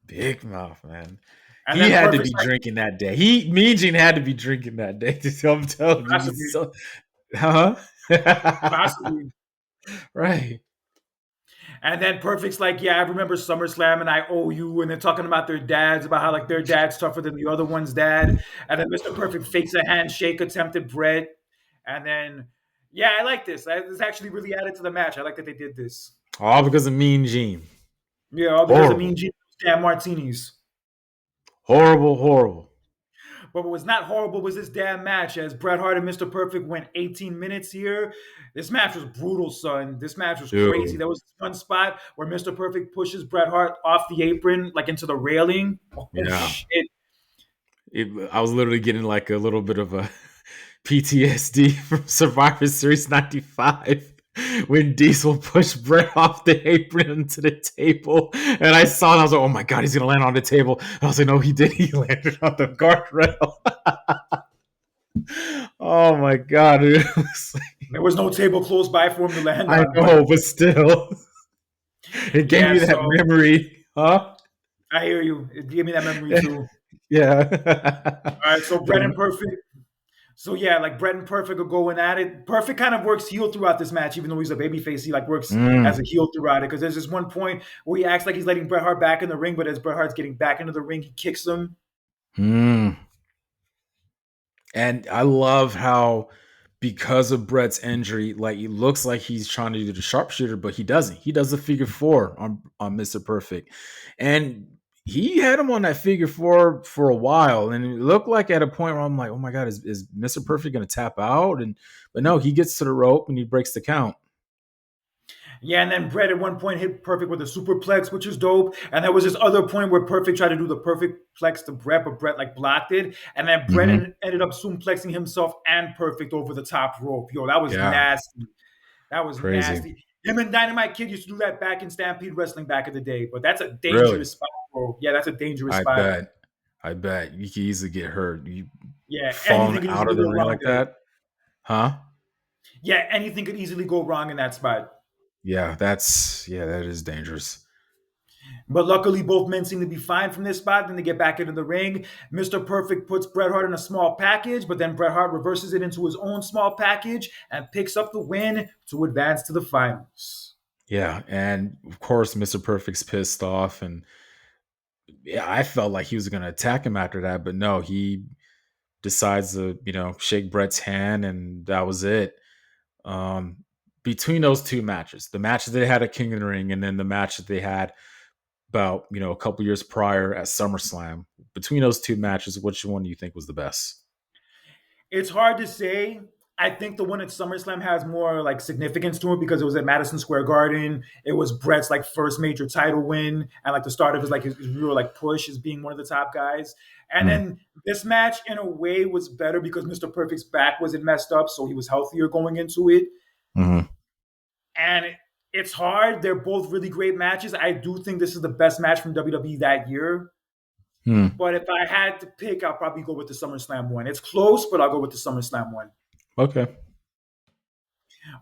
big mouth, man. And He then had to Perfect's be like, drinking that day. Mean Gene had to be drinking that day. I'm telling you, he's possibly, so, huh? possibly. Right. And then Perfect's like, yeah, I remember SummerSlam and I owe you. And they're talking about their dads, about how like their dad's tougher than the other one's dad. And then Mr. Perfect fakes a handshake attempt at Bret. And then, yeah, I like this. This actually really added to the match. I like that they did this. All because of Mean Gene. Yeah, all because of Horrible. Mean Gene damn martinis. Horrible, horrible. But what was not horrible was this damn match, as Bret Hart and Mr. Perfect went 18 minutes here. This match was brutal, son. This match was crazy. Dude. There was this one spot where Mr. Perfect pushes Bret Hart off the apron, like into the railing. Oh, Yeah. shit. I was literally getting like a little bit of a PTSD from Survivor Series 95 when Diesel pushed Bret off the apron into the table. And I saw it, I was like, oh my God, he's going to land on the table. I was like, no, he did. He landed on the guardrail. Oh my God. Dude. There was no table close by for him to land I on, but know, but still, it gave yeah, me that so memory. Huh? I hear you. It gave me that memory too. Yeah. All right, so Bret and Perfect. So yeah, like Bret and Perfect are going at it. Perfect kind of works heel throughout this match, even though he's a babyface. He like works as a Mm, heel throughout it because there's this one point where he acts like he's letting Bret Hart back in the ring, but as Bret Hart's getting back into the ring, he kicks him. mm. And I love how because of Brett's injury, like it looks like he's trying to do the sharpshooter, but he doesn't. He does the figure four on Mr. Perfect. And he had him on that figure four for a while. And it looked like at a point where I'm like, oh my God, is Mr. Perfect gonna tap out? And but no, he gets to the rope and he breaks the count. Yeah, and then Bret at one point hit Perfect with a superplex, which is dope. And there was this other point where Perfect tried to do the perfect plex to Bret, but Bret like blocked it. And then Bret Hmm. ended up suplexing himself and Perfect over the top rope. Yo, that was Yeah, nasty. That was crazy. nasty. Him and Dynamite Kid used to do that back in Stampede Wrestling back in the day. But that's a Really? dangerous spot, bro. Yeah, that's a dangerous I spot. bet. I bet you could easily get hurt. You Yeah, falling anything could out easily of the go ring wrong like there. that, huh? Yeah, anything could easily go wrong in that spot. Yeah, that is dangerous. But luckily, both men seem to be fine from this spot. Then they get back into the ring. Mr. Perfect puts Bret Hart in a small package, but then Bret Hart reverses it into his own small package and picks up the win to advance to the finals. Yeah, and of course, Mr. Perfect's pissed off, and yeah, I felt like he was going to attack him after that, but no, he decides to shake Bret's hand, and that was it. Um, Between those two matches, the match that they had at King of the Ring, and then the match that they had about a couple years prior at SummerSlam. Between those two matches, which one do you think was the best? It's hard to say. I think the one at SummerSlam has more like significance to it because it was at Madison Square Garden. It was Bret's like first major title win and like the start of his real like push as being one of the top guys. And Mm, then this match in a way was better because Mr. Perfect's back wasn't messed up, so he was healthier going into it. mhm, And it's hard. They're both really great matches. I do think this is the best match from WWE that year. mm. But if I had to pick, I'll probably go with the SummerSlam one. It's close, but I'll go with the SummerSlam one. Okay.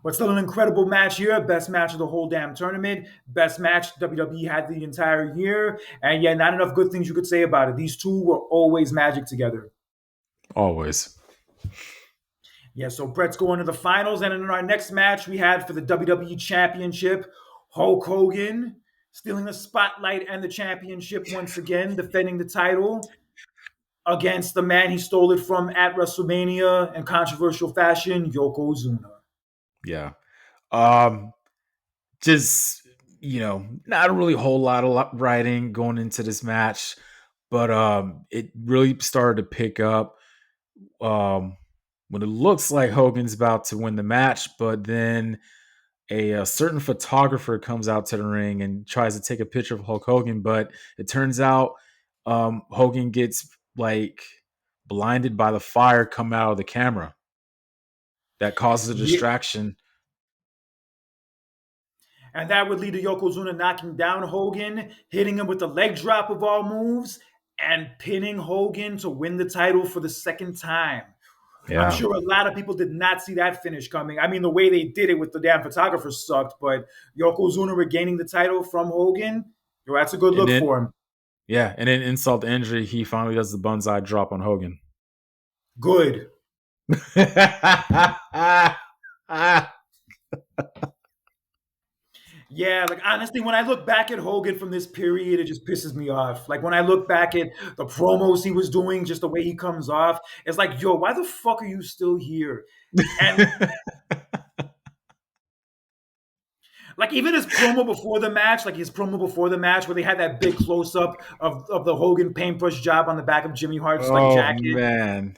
But still an incredible match here. Best match of the whole damn tournament. Best match WWE had the entire year. And yeah, not enough good things you could say about it. These two were always magic together. Always. Yeah, so Brett's going to the finals. And in our next match, we had for the WWE Championship, Hulk Hogan stealing the spotlight and the championship once again, defending the title against the man he stole it from at WrestleMania in controversial fashion, Yokozuna. Yeah. Um, just not a really whole lot of writing going into this match, but it really started to pick up when it looks like Hogan's about to win the match, but then a certain photographer comes out to the ring and tries to take a picture of Hulk Hogan, but it turns out Hogan gets like blinded by the fire coming out of the camera that causes a Yeah, distraction. and that would lead to Yokozuna knocking down Hogan, hitting him with the leg drop of all moves, and pinning Hogan to win the title for the second time. I'm Yeah, sure a lot of people did not see that finish coming. I mean, the way they did it with the damn photographer sucked, but Yokozuna regaining the title from Hogan, yo, that's a good and look then for him. insult to injury, he finally does the bonsai drop on Hogan. Good. Yeah, like honestly, when I look back at Hogan from this period, it just pisses me off. Like when I look back at the promos he was doing, just the way he comes off, it's like, yo, why the fuck are you still here? And like even his promo before the match, like his promo before the match, where they had that big close up of the Hogan paintbrush job on the back of Jimmy Hart's like Oh jacket, man.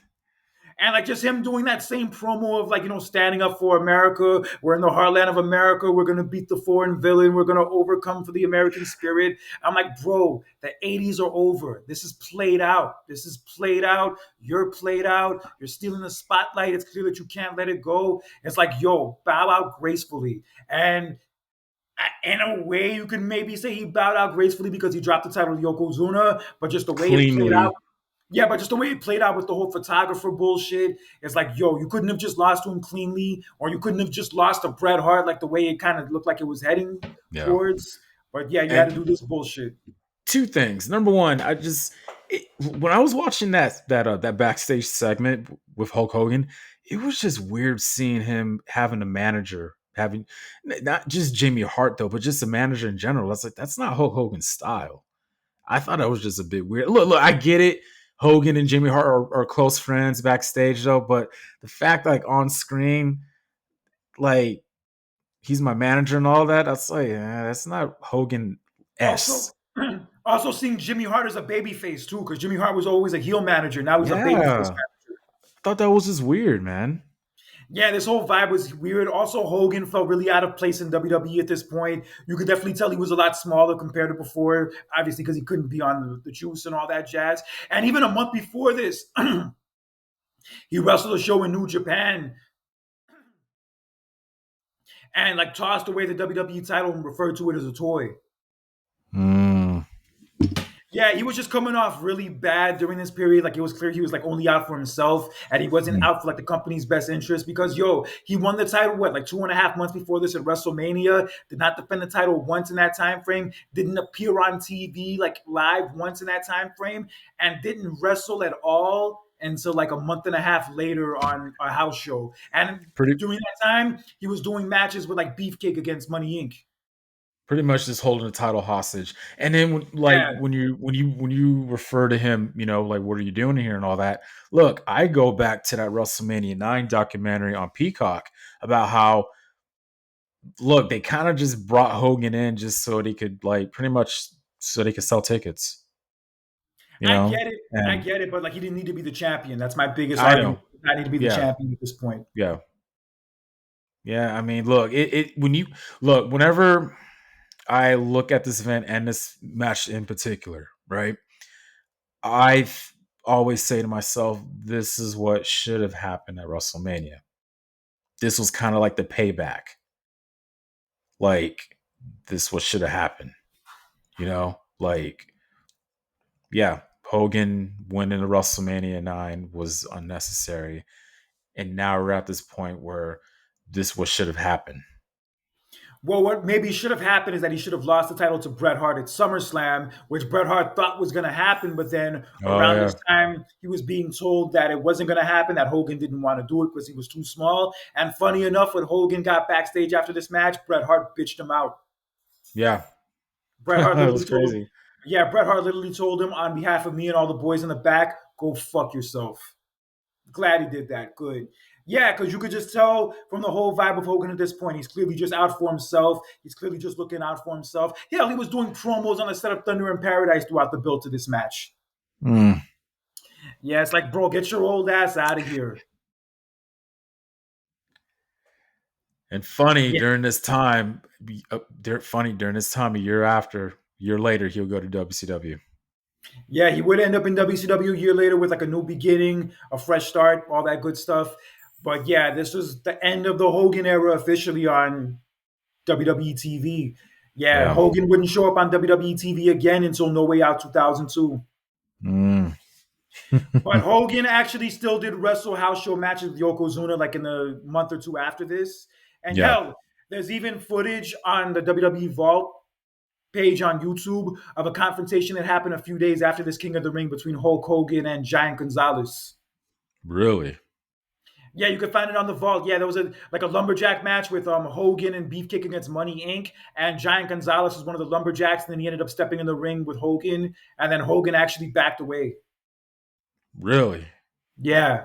and like just him doing that same promo of like standing up for America. We're in the heartland of America. We're gonna beat the foreign villain. We're gonna overcome for the American spirit. I'm like, bro, the '80s are over. This is played out. This is played out. You're played out. You're stealing the spotlight. It's clear that you can't let it go. It's like, yo, bow out gracefully. And in a way, you can maybe say he bowed out gracefully because he dropped the title to Yokozuna, but just the way it played out. Cleanly. Yeah, but just the way it played out with the whole photographer bullshit, it's like, yo, you couldn't have just lost to him cleanly, or you couldn't have just lost to Bret Hart like the way it kind of looked like it was heading Yeah. towards. But yeah, you had to And do this bullshit. two things. Number one, when I was watching that backstage segment with Hulk Hogan, it was just weird seeing him having a manager, having not just Jimmy Hart though, but just a manager in general. That's like that's not Hulk Hogan's style. I thought that was just a bit weird. Look, I get it. Hogan and Jimmy Hart are close friends backstage though, but the fact like on screen, like he's my manager and all that, that's like that's not Hogan Also, s. also seeing Jimmy Hart as a babyface too, because Jimmy Hart was always a heel manager. Now he's a babyface Yeah, manager. I thought that was just weird, man. Yeah, this whole vibe was weird. Also, Hogan felt really out of place in WWE at this point. You could definitely tell he was a lot smaller compared to before, obviously, because he couldn't be on the juice and all that jazz. And even a month before this, he wrestled a show in New Japan and like tossed away the WWE title and referred to it as a toy. Mm. Yeah, he was just coming off really bad during this period. Like it was clear he was like only out for himself, and he wasn't Mm. out for like the company's best interest. Because yo, he won the title what like 2.5 months before this at WrestleMania. Did not defend the title once in that time frame. Didn't appear on TV like live once in that time frame, and didn't wrestle at all until like a month and a half later on a house show. And Pretty during that time, he was doing matches with like Beefcake against Money Inc. pretty much just holding the title hostage. And then Yeah, when you refer to him, like what are you doing here and all that. Look, I go back to that WrestleMania 9 documentary on Peacock about how look, they kind of just brought Hogan in just so they could like pretty much so they could sell tickets, I And get it, but like he didn't need to be the champion. That's my biggest I know. argument. He did not need to be the Yeah. champion at this point. Yeah. Yeah, I mean, look, whenever I look at this event and this match in particular, right? I always say to myself, this is what should have happened at WrestleMania. This was kind of like the payback. Like, this what should have happened, Like, yeah, Hogan winning the WrestleMania 9 was unnecessary. And now we're at this point where this what should have happened. Well, what maybe should have happened is that he should have lost the title to Bret Hart at SummerSlam, which Bret Hart thought was going to happen. But then Oh, around yeah. this time, he was being told that it wasn't going to happen, that Hogan didn't want to do it because he was too small. And funny enough, when Hogan got backstage after this match, Bret Hart bitched him out. Yeah. Bret Hart It literally was told him, crazy. yeah, Bret Hart literally told him on behalf of me and all the boys in the back, go fuck yourself. Glad he did that. Good. Yeah, because you could just tell from the whole vibe of Hogan at this point, he's clearly just out for himself. He's clearly just looking out for himself. Hell, he was doing promos on the set of Thunder in Paradise throughout the build to this match. Mm. Yeah, it's like, bro, get your old ass out of here. And funny Yeah, during this time, a year later, he'll go to WCW. yeah, he would end up in WCW a year later with like a new beginning, a fresh start, all that good stuff. But yeah, this was the end of the Hogan era officially on WWE TV. Yeah, Yeah. Hogan wouldn't show up on WWE TV again until No Way Out 2002. Mm. But Hogan actually still did wrestle house show matches with Yokozuna like in the month or two after this. And Yeah. hell, there's even footage on the WWE Vault page on YouTube of a confrontation that happened a few days after this King of the Ring between Hulk Hogan and Giant Gonzalez. Really? Yeah, you can find it on the Vault. Yeah, there was a lumberjack match with Hogan and Beefcake against Money Inc. And Giant Gonzalez was one of the lumberjacks, and then he ended up stepping in the ring with Hogan, and then Hogan actually backed away. Really? Yeah,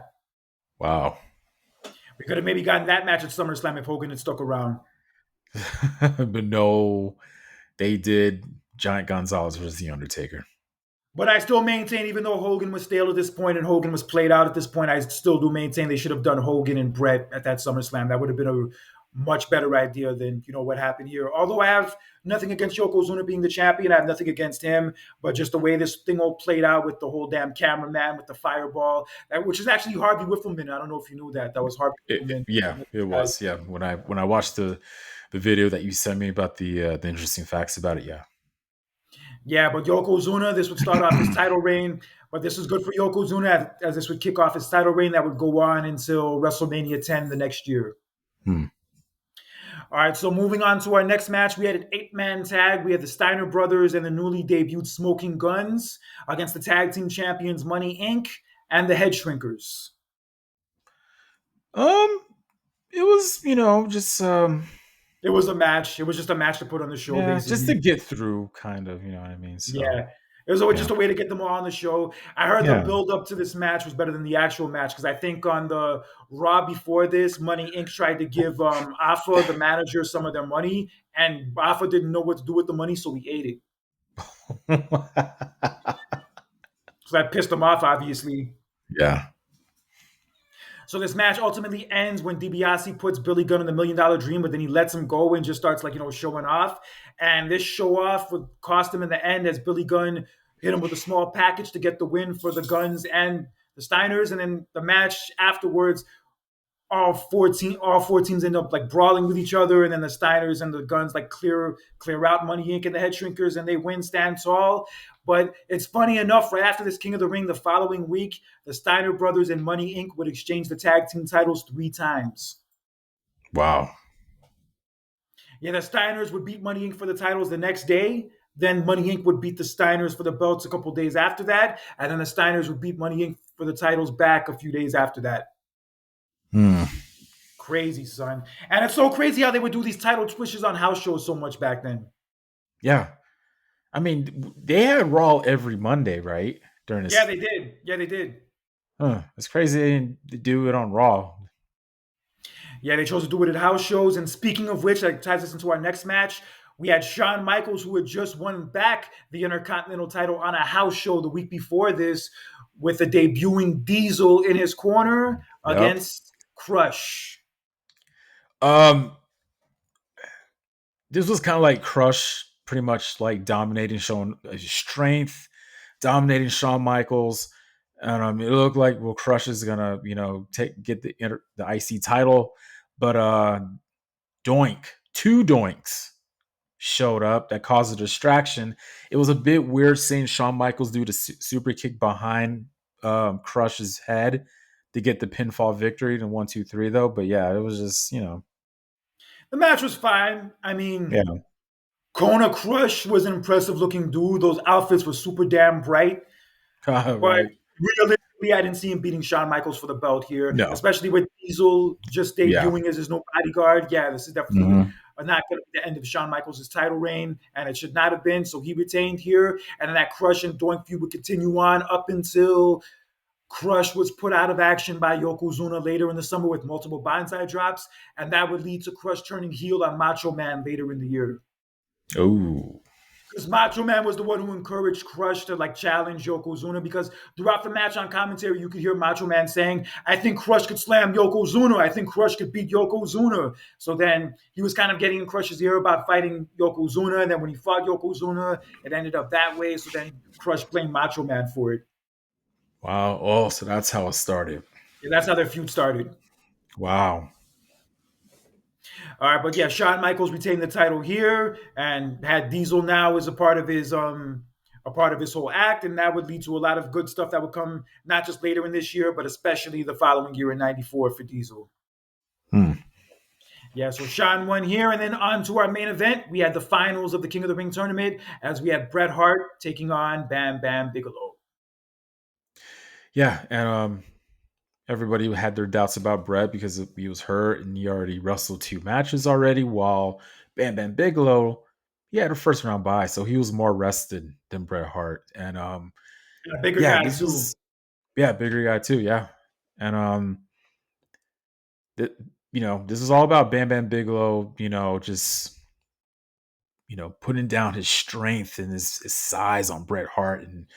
Wow. we could have maybe gotten that match at SummerSlam if Hogan had stuck around. But no, they did Giant Gonzalez versus The Undertaker. But I still maintain, even though Hogan was stale at this point and Hogan was played out at this point, I still do maintain they should have done Hogan and Bret at that SummerSlam. That would have been a much better idea than what happened here. Although I have nothing against Yokozuna being the champion, I have nothing against him, but just the way this thing all played out with the whole damn cameraman with the fireball, which is actually Harvey Whiffleman. I don't know if you knew that. That was Harvey Whiffleman. Yeah, it was. Yeah, when I watched the video that you sent me about the interesting facts about it, yeah. Yeah, but Yokozuna, this would start off his title reign. But this was good for Yokozuna as this would kick off his title reign that would go on until WrestleMania 10 the next year. Hmm. All right, so moving on to our next match, we had an 8-man tag. We had the Steiner brothers and the newly debuted Smoking Guns against the tag team champions Money Inc. and the Head Shrinkers. Um, it was just It was a match. It was just a match to put on the show, yeah, just to basically. get through, kind of, you know what I mean. So Yeah. It was always yeah, just a way to get them all on the show. I heard the yeah. build up to this match was better than the actual match because I think on the Raw before this, Money Inc. tried to give Alpha, the manager, some of their money, and Alpha didn't know what to do with the money, so he ate it. So that pissed him off, obviously. Yeah. So this match ultimately ends when DiBiase puts Billy Gunn in the $1 million dream, but then he lets him go and just starts showing off. And this show off would cost him in the end as Billy Gunn hit him with a small package to get the win for the Guns and the Steiners. And then the match afterwards, all four teams end up brawling with each other, and then the Steiners and the Guns clear out Money Inc. and the Head Shrinkers, and they win, stand tall. But it's funny enough, right after this King of the Ring, the following week, the Steiner brothers and Money Inc. would exchange the tag team titles 3 times. Wow. Yeah, the Steiners would beat Money Inc. for the titles the next day. Then Money Inc. would beat the Steiners for the belts a couple days after that, and then the Steiners would beat Money Inc. for the titles back a few days after that. Crazy, son. And it's so crazy how they would do these title switches on house shows so much back then. Yeah. I mean, they had Raw every Monday, right? During this. Yeah, they did. Yeah, they did. It's crazy they didn't do it on Raw. Yeah, they chose to do it at house shows. And speaking of which, that ties us into our next match. We had Shawn Michaels, who had just won back the Intercontinental title on a house show the week before this, with a debuting Diesel in his corner against Crush. This was kind of like Crush, pretty much dominating, showing strength, dominating Shawn Michaels, and it looked like Crush is gonna get the IC title, but two doinks showed up that caused a distraction. It was a bit weird seeing Shawn Michaels do the super kick behind Crush's head to get the pinfall victory in 1, 2, 3 though. But yeah, it was just the match was fine. I mean, yeah. Kona Crush was an impressive looking dude. Those outfits were super damn bright. Right. But realistically, I didn't see him beating Shawn Michaels for the belt here, No. especially with Diesel just debuting as his no bodyguard. Yeah, this is definitely not going to be the end of Shawn Michaels' title reign, and it should not have been. So he retained here, and then that Crush and Doink feud would continue on up until Crush was put out of action by Yokozuna later in the summer with multiple blindside drops, and that would lead to Crush turning heel on Macho Man later in the year. Oh. Because Macho Man was the one who encouraged Crush to challenge Yokozuna, because throughout the match on commentary, you could hear Macho Man saying, I think Crush could slam Yokozuna. I think Crush could beat Yokozuna. So then he was kind of getting in Crush's ear about fighting Yokozuna. And then when he fought Yokozuna, it ended up that way. So then Crush blamed Macho Man for it. Wow. Oh, so that's how it started. Yeah, that's how their feud started. Wow. All right, but yeah, Shawn Michaels retained the title here and had Diesel now as a part of his whole act, and that would lead to a lot of good stuff that would come not just later in this year, but especially the following year in '94 for Diesel. Yeah, so Shawn won here, and then on to our main event. We had the finals of the King of the Ring tournament as we had Bret Hart taking on Bam Bam Bigelow. Yeah, and everybody had their doubts about Bret because he was hurt and he already wrestled 2 matches already, while Bam Bam Bigelow, he had a first round bye, so he was more rested than Bret Hart. And a bigger guy too. Bigger guy too, yeah. And this is all about Bam Bam Bigelow, just putting down his strength and his size on Bret Hart, and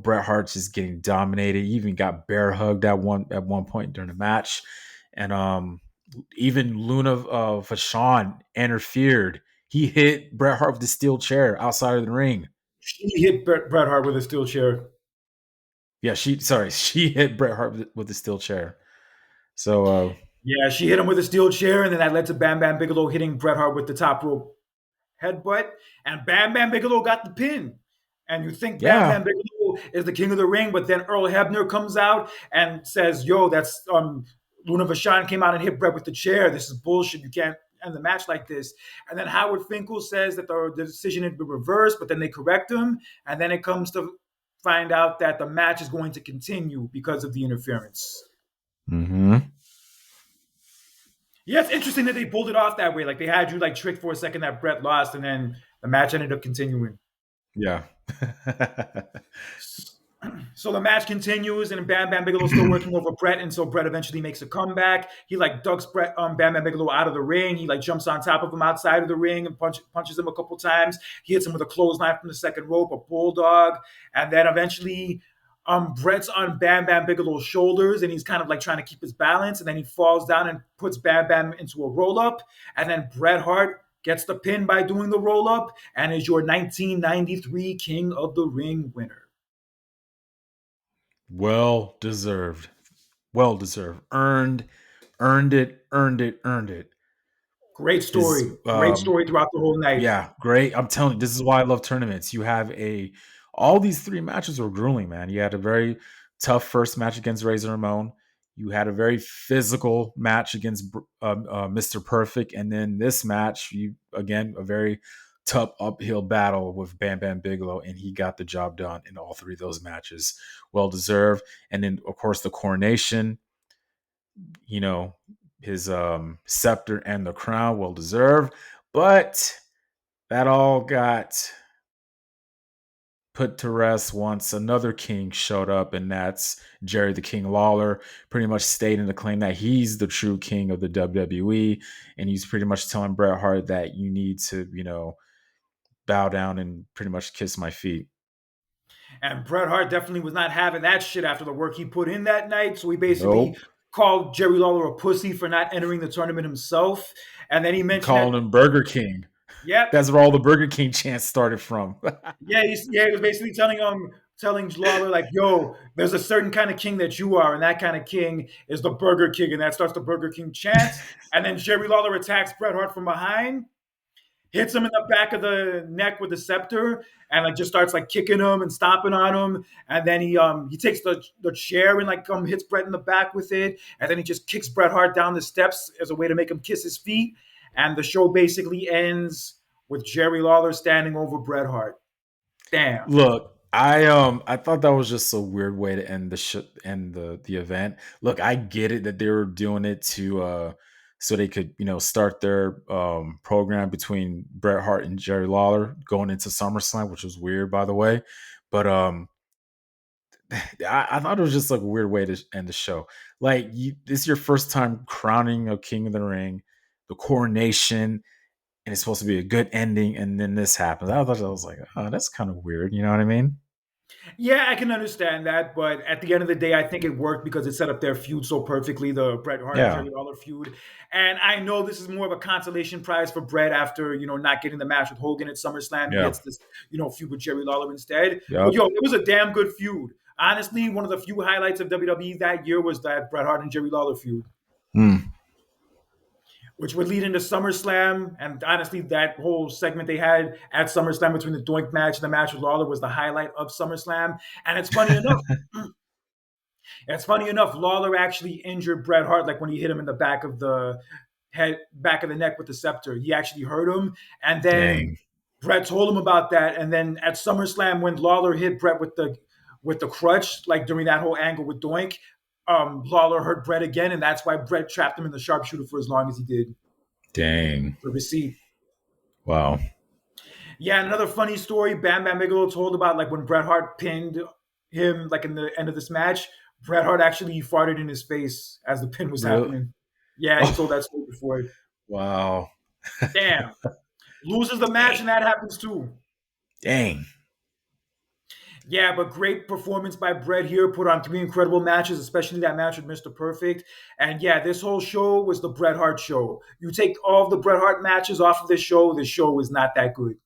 Bret Hart's just getting dominated. He even got bear hugged at one point during the match, and even Luna Vachon interfered. He hit Bret Hart with the steel chair outside of the ring. She hit Bret Hart with a steel chair. Yeah, she hit Bret Hart with the steel chair. So yeah, she hit him with a steel chair, and then that led to Bam Bam Bigelow hitting Bret Hart with the top rope headbutt, and Bam Bam Bigelow got the pin. And you think Bam Bam Bigelow is the king of the ring, but then Earl Hebner comes out and says, yo, that's Luna Vachon came out and hit Bret with the chair. This is bullshit. You can't end the match like this. And then Howard Finkel says that the decision had been reversed, but then they correct him. And then it comes to find out that the match is going to continue because of the interference. Yeah, it's interesting that they pulled it off that way. They had you tricked for a second that Bret lost, and then the match ended up continuing. Yeah. So the match continues, and Bam Bam Bigelow's still working over Bret, and so Bret eventually makes a comeback. He ducks Bam Bam Bigelow out of the ring. He jumps on top of him outside of the ring and punches him a couple times. He hits him with a clothesline from the second rope, a bulldog, and then eventually Brett's on Bam Bam Bigelow's shoulders, and he's kind of like trying to keep his balance, and then he falls down and puts Bam Bam into a roll up, and then Bret Hart gets the pin by doing the roll up, and is your 1993 King of the Ring winner. Well deserved. Well deserved. Earned it, earned it, earned it. Great His story. Great story throughout the whole night. Yeah, great. I'm telling you, this is why I love tournaments. You have all these three matches were grueling, man. You had a very tough first match against Razor Ramon. You had a very physical match against Mr. Perfect, and then this match, you again a very tough uphill battle with Bam Bam Bigelow, and he got the job done in all three of those matches. Well deserved, and then of course the coronation. You know, his scepter and the crown, well deserved, but that all got put to rest once another king showed up, and that's Jerry the King Lawler, pretty much stating the claim that he's the true king of the WWE. And he's pretty much telling Bret Hart that you need to, bow down and pretty much kiss my feet. And Bret Hart definitely was not having that shit after the work he put in that night. So he basically Nope. called Jerry Lawler a pussy for not entering the tournament himself. And then he He mentioned that, calling him Burger King. yep, That's where all the Burger King chants started from. he was basically telling Lawler like, "Yo, there's a certain kind of king that you are, and that kind of king is the Burger King," and that starts the Burger King chant. And then Jerry Lawler attacks Bret Hart from behind, hits him in the back of the neck with the scepter, and like just starts like kicking him and stomping on him. And then he takes the chair and like hits Bret in the back with it, and then he just kicks Bret Hart down the steps as a way to make him kiss his feet. And the show basically ends with Jerry Lawler standing over Bret Hart. Damn. Look, I thought that was just a weird way to end the event. Look, I get it that they were doing it to so they could, start their program between Bret Hart and Jerry Lawler going into SummerSlam, which was weird by the way. But I thought it was just like a weird way to end the show. Like this is your first time crowning a king of the ring, the coronation, and it's supposed to be a good ending, and then this happens. I was like, oh, that's kind of weird. You know what I mean? Yeah, I can understand that, but at the end of the day, I think it worked because it set up their feud so perfectly, the Bret Hart and Yeah, Jerry Lawler feud. And I know this is more of a consolation prize for Bret after, not getting the match with Hogan at SummerSlam. He yeah, gets this, feud with Jerry Lawler instead. But yep. yo, it was a damn good feud. Honestly, one of the few highlights of WWE that year was that Bret Hart and Jerry Lawler feud, Mm, which would lead into SummerSlam. And honestly, that whole segment they had at SummerSlam between the Doink match and the match with Lawler was the highlight of SummerSlam. And it's funny enough, Lawler actually injured Bret Hart, like when he hit him in the back of the neck with the scepter. He actually hurt him, and then dang. Bret told him about that. And then at SummerSlam, when Lawler hit Bret with the crutch, like during that whole angle with Doink, Lawler hurt Bret again, and that's why Bret trapped him in the sharpshooter for as long as he did Dang. for receipt. Wow. Yeah, and another funny story Bam Bam Bigelow told about like when Bret Hart pinned him like in the end of this match, Bret Hart actually farted in his face as the pin was Really? happening. Yeah, he told Oh, that story before. wow. Damn. Loses the match Dang. and that happens too. Dang. Yeah, but great performance by Bret here. Put on three incredible matches, especially that match with Mr. Perfect. And yeah, this whole show was the Bret Hart show. You take all of the Bret Hart matches off of this show is not that good.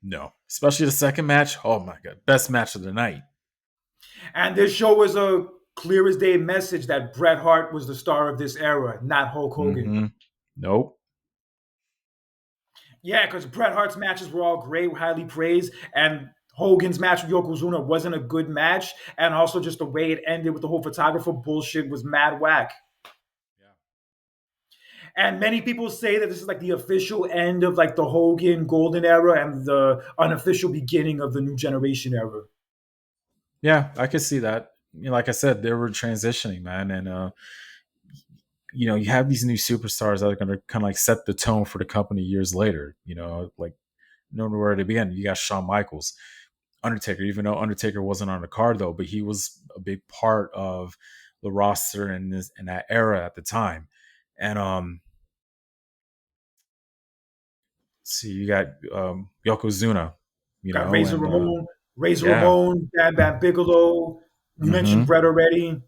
No. Especially the second match. Oh my god. Best match of the night. And this show was a clear as day message that Bret Hart was the star of this era, not Hulk Hogan. Mm-hmm. Nope. Yeah, because Bret Hart's matches were all great, highly praised, and Hogan's match with Yokozuna wasn't a good match, and also just the way it ended with the whole photographer bullshit was mad whack. Yeah. And many people say that this is like the official end of like the Hogan golden era and the unofficial beginning of the new generation era. Yeah, I could see that. Like I said, they were transitioning, man, and you have these new superstars that are going to kind of like set the tone for the company years later. Like nowhere to begin. You got Shawn Michaels, Undertaker, even though Undertaker wasn't on the card though, but he was a big part of the roster in that era at the time. And see, you got Yokozuna, Got Razor and Ramon, yeah, Bam Bam Bigelow. You mentioned Mm-hmm. Bret already.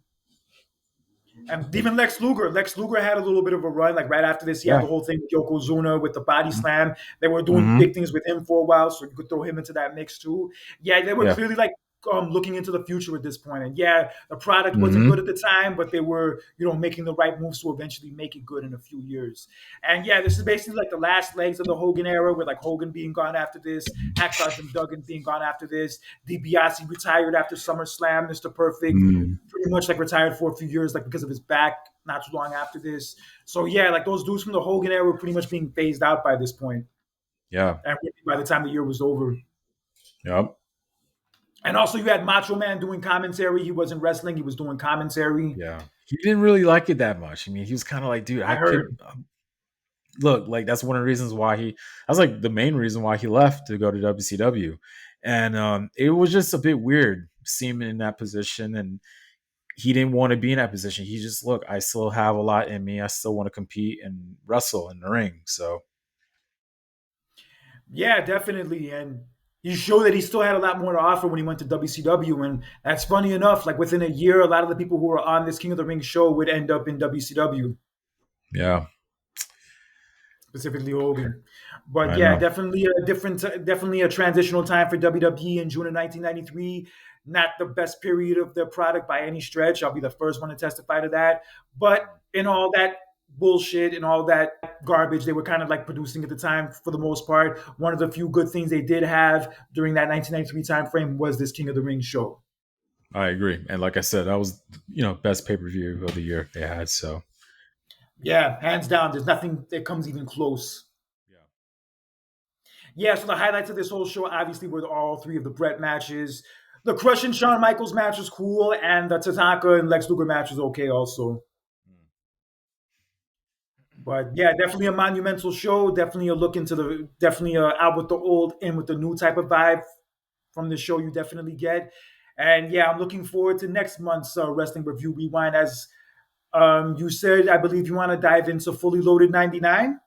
And even Lex Luger. Lex Luger had a little bit of a run. Like right after this, he had Yeah. the whole thing with Yokozuna with the body slam. They were doing Mm-hmm. big things with him for a while, so you could throw him into that mix too. Yeah, they were Yeah. clearly like looking into the future at this point. And yeah, the product wasn't good Mm-hmm. at the time, but they were, making the right moves to eventually make it good in a few years. And yeah, this is basically like the last legs of the Hogan era, with like Hogan being gone after this, Hacksaw Jim Duggan being gone after this, DiBiase retired after SummerSlam, Mr. Perfect Mm. pretty much like retired for a few years, like because of his back, not too long after this. So yeah, like those dudes from the Hogan era were pretty much being phased out by this point, Yeah. and by the time the year was over. Yep. And also, you had Macho Man doing commentary. He wasn't wrestling; he was doing commentary. Yeah. He didn't really like it that much. I mean, he was kind of like, dude, I I could heard. look, like that's one of the reasons why that's like the main reason why he left to go to WCW. And it was just a bit weird seeing him in that position. And he didn't want to be in that position. He just, look, I still have a lot in me. I still want to compete and wrestle in the ring. So, Yeah, definitely, and he showed that he still had a lot more to offer when he went to WCW. And that's funny enough. Like within a year, a lot of the people who were on this King of the Ring show would end up in WCW, yeah, specifically Hogan. But I yeah, know. definitely a transitional time for WWE in June of 1993. Not the best period of their product by any stretch. I'll be the first one to testify to that. But in all that bullshit and all that garbage they were kind of like producing at the time, for the most part, one of the few good things they did have during that 1993 time frame was this King of the Ring show. I agree. And like I said, that was, best pay per view of the year they had. So, Yeah, hands down, there's nothing that comes even close. yeah. Yeah, so the highlights of this whole show obviously were all three of the Bret matches. The Crush and Shawn Michaels match was cool, and the Tatanka and Lex Luger match was okay also. But yeah, definitely a monumental show. Definitely a look into definitely out with the old, in with the new type of vibe from the show you definitely get. And yeah, I'm looking forward to next month's Wrestling Review Rewind. As you said, I believe you want to dive into Fully Loaded 99.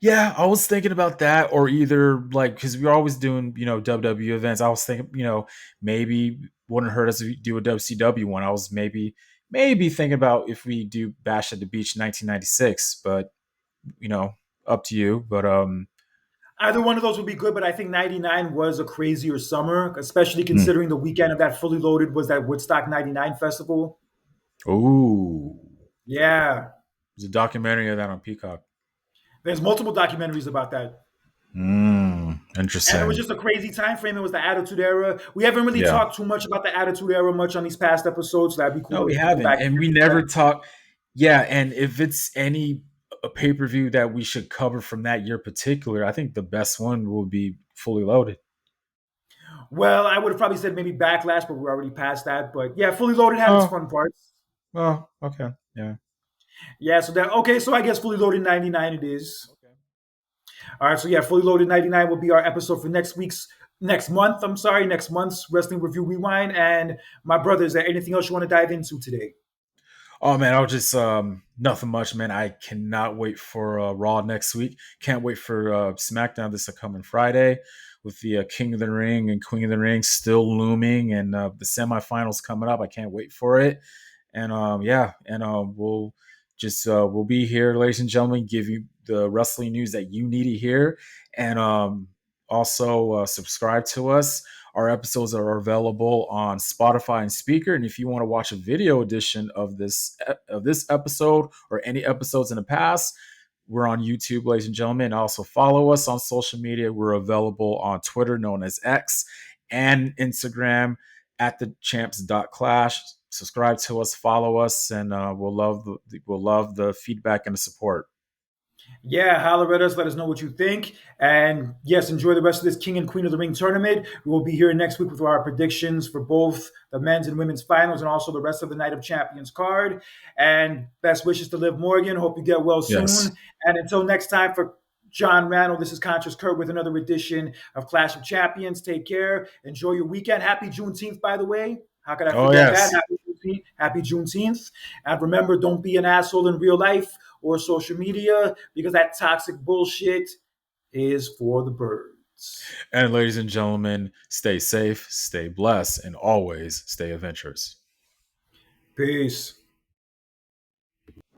Yeah, I was thinking about that, or either like because we're always doing WWE events. I was thinking maybe wouldn't hurt us to do a WCW one. I was maybe thinking about if we do Bash at the Beach 1996, but you know up to you. But Either one of those would be good, but I think 99 was a crazier summer, especially hmm. considering the weekend of that Fully Loaded was that Woodstock 99 festival. Ooh, Yeah. there's a documentary of that on Peacock. There's multiple documentaries about that. And it was Interesting. just a crazy time frame. It was the Attitude Era. We haven't really Yeah. talked too much about the Attitude Era much on these past episodes. So that'd be No, cool we if we could go haven't, back and and we revisit never that. talk. Yeah, and if it's any a pay per view that we should cover from that year particular, I think the best one will be Fully Loaded. Well, I would have probably said maybe Backlash, but we're already past that. But yeah, Fully Loaded had its Oh, fun parts. oh, okay, yeah, Yeah, so that okay, so I guess Fully Loaded 99 it is. okay. All right, so yeah, Fully Loaded 99 will be our episode for next month's Wrestling Review Rewind. And my brother, is there anything else you want to dive into today? Oh man, I'll just nothing much, man. I cannot wait for Raw next week. Can't wait for SmackDown this coming Friday with the King of the Ring and Queen of the Ring still looming, and the semifinals coming up. I can't wait for it. And yeah, and we'll be here, ladies and gentlemen, give you the wrestling news that you need to hear, and also subscribe to us. Our episodes are available on Spotify and Speaker, and if you want to watch a video edition of this episode or any episodes in the past, we're on YouTube, ladies and gentlemen. Also follow us on social media. We're available on Twitter, known as X, and Instagram at the champs.clash. Subscribe to us, follow us, and we'll love the feedback and the support. Yeah, holler at us. Let us know what you think. And yes, enjoy the rest of this King and Queen of the Ring tournament. We will be here next week with our predictions for both the men's and women's finals and also the rest of the Night of Champions card. And best wishes to Liv Morgan. Hope you get well Yes. soon. And until next time, for John Randall, this is Conscious Kurt with another edition of Clash of Champions. Take care. Enjoy your weekend. Happy Juneteenth, by the way. How could I Oh forget that? yes. Happy Juneteenth. Happy Juneteenth. And remember, don't be an asshole in real life or social media, because that toxic bullshit is for the birds. And ladies and gentlemen, stay safe, stay blessed, and always stay adventurous. Peace.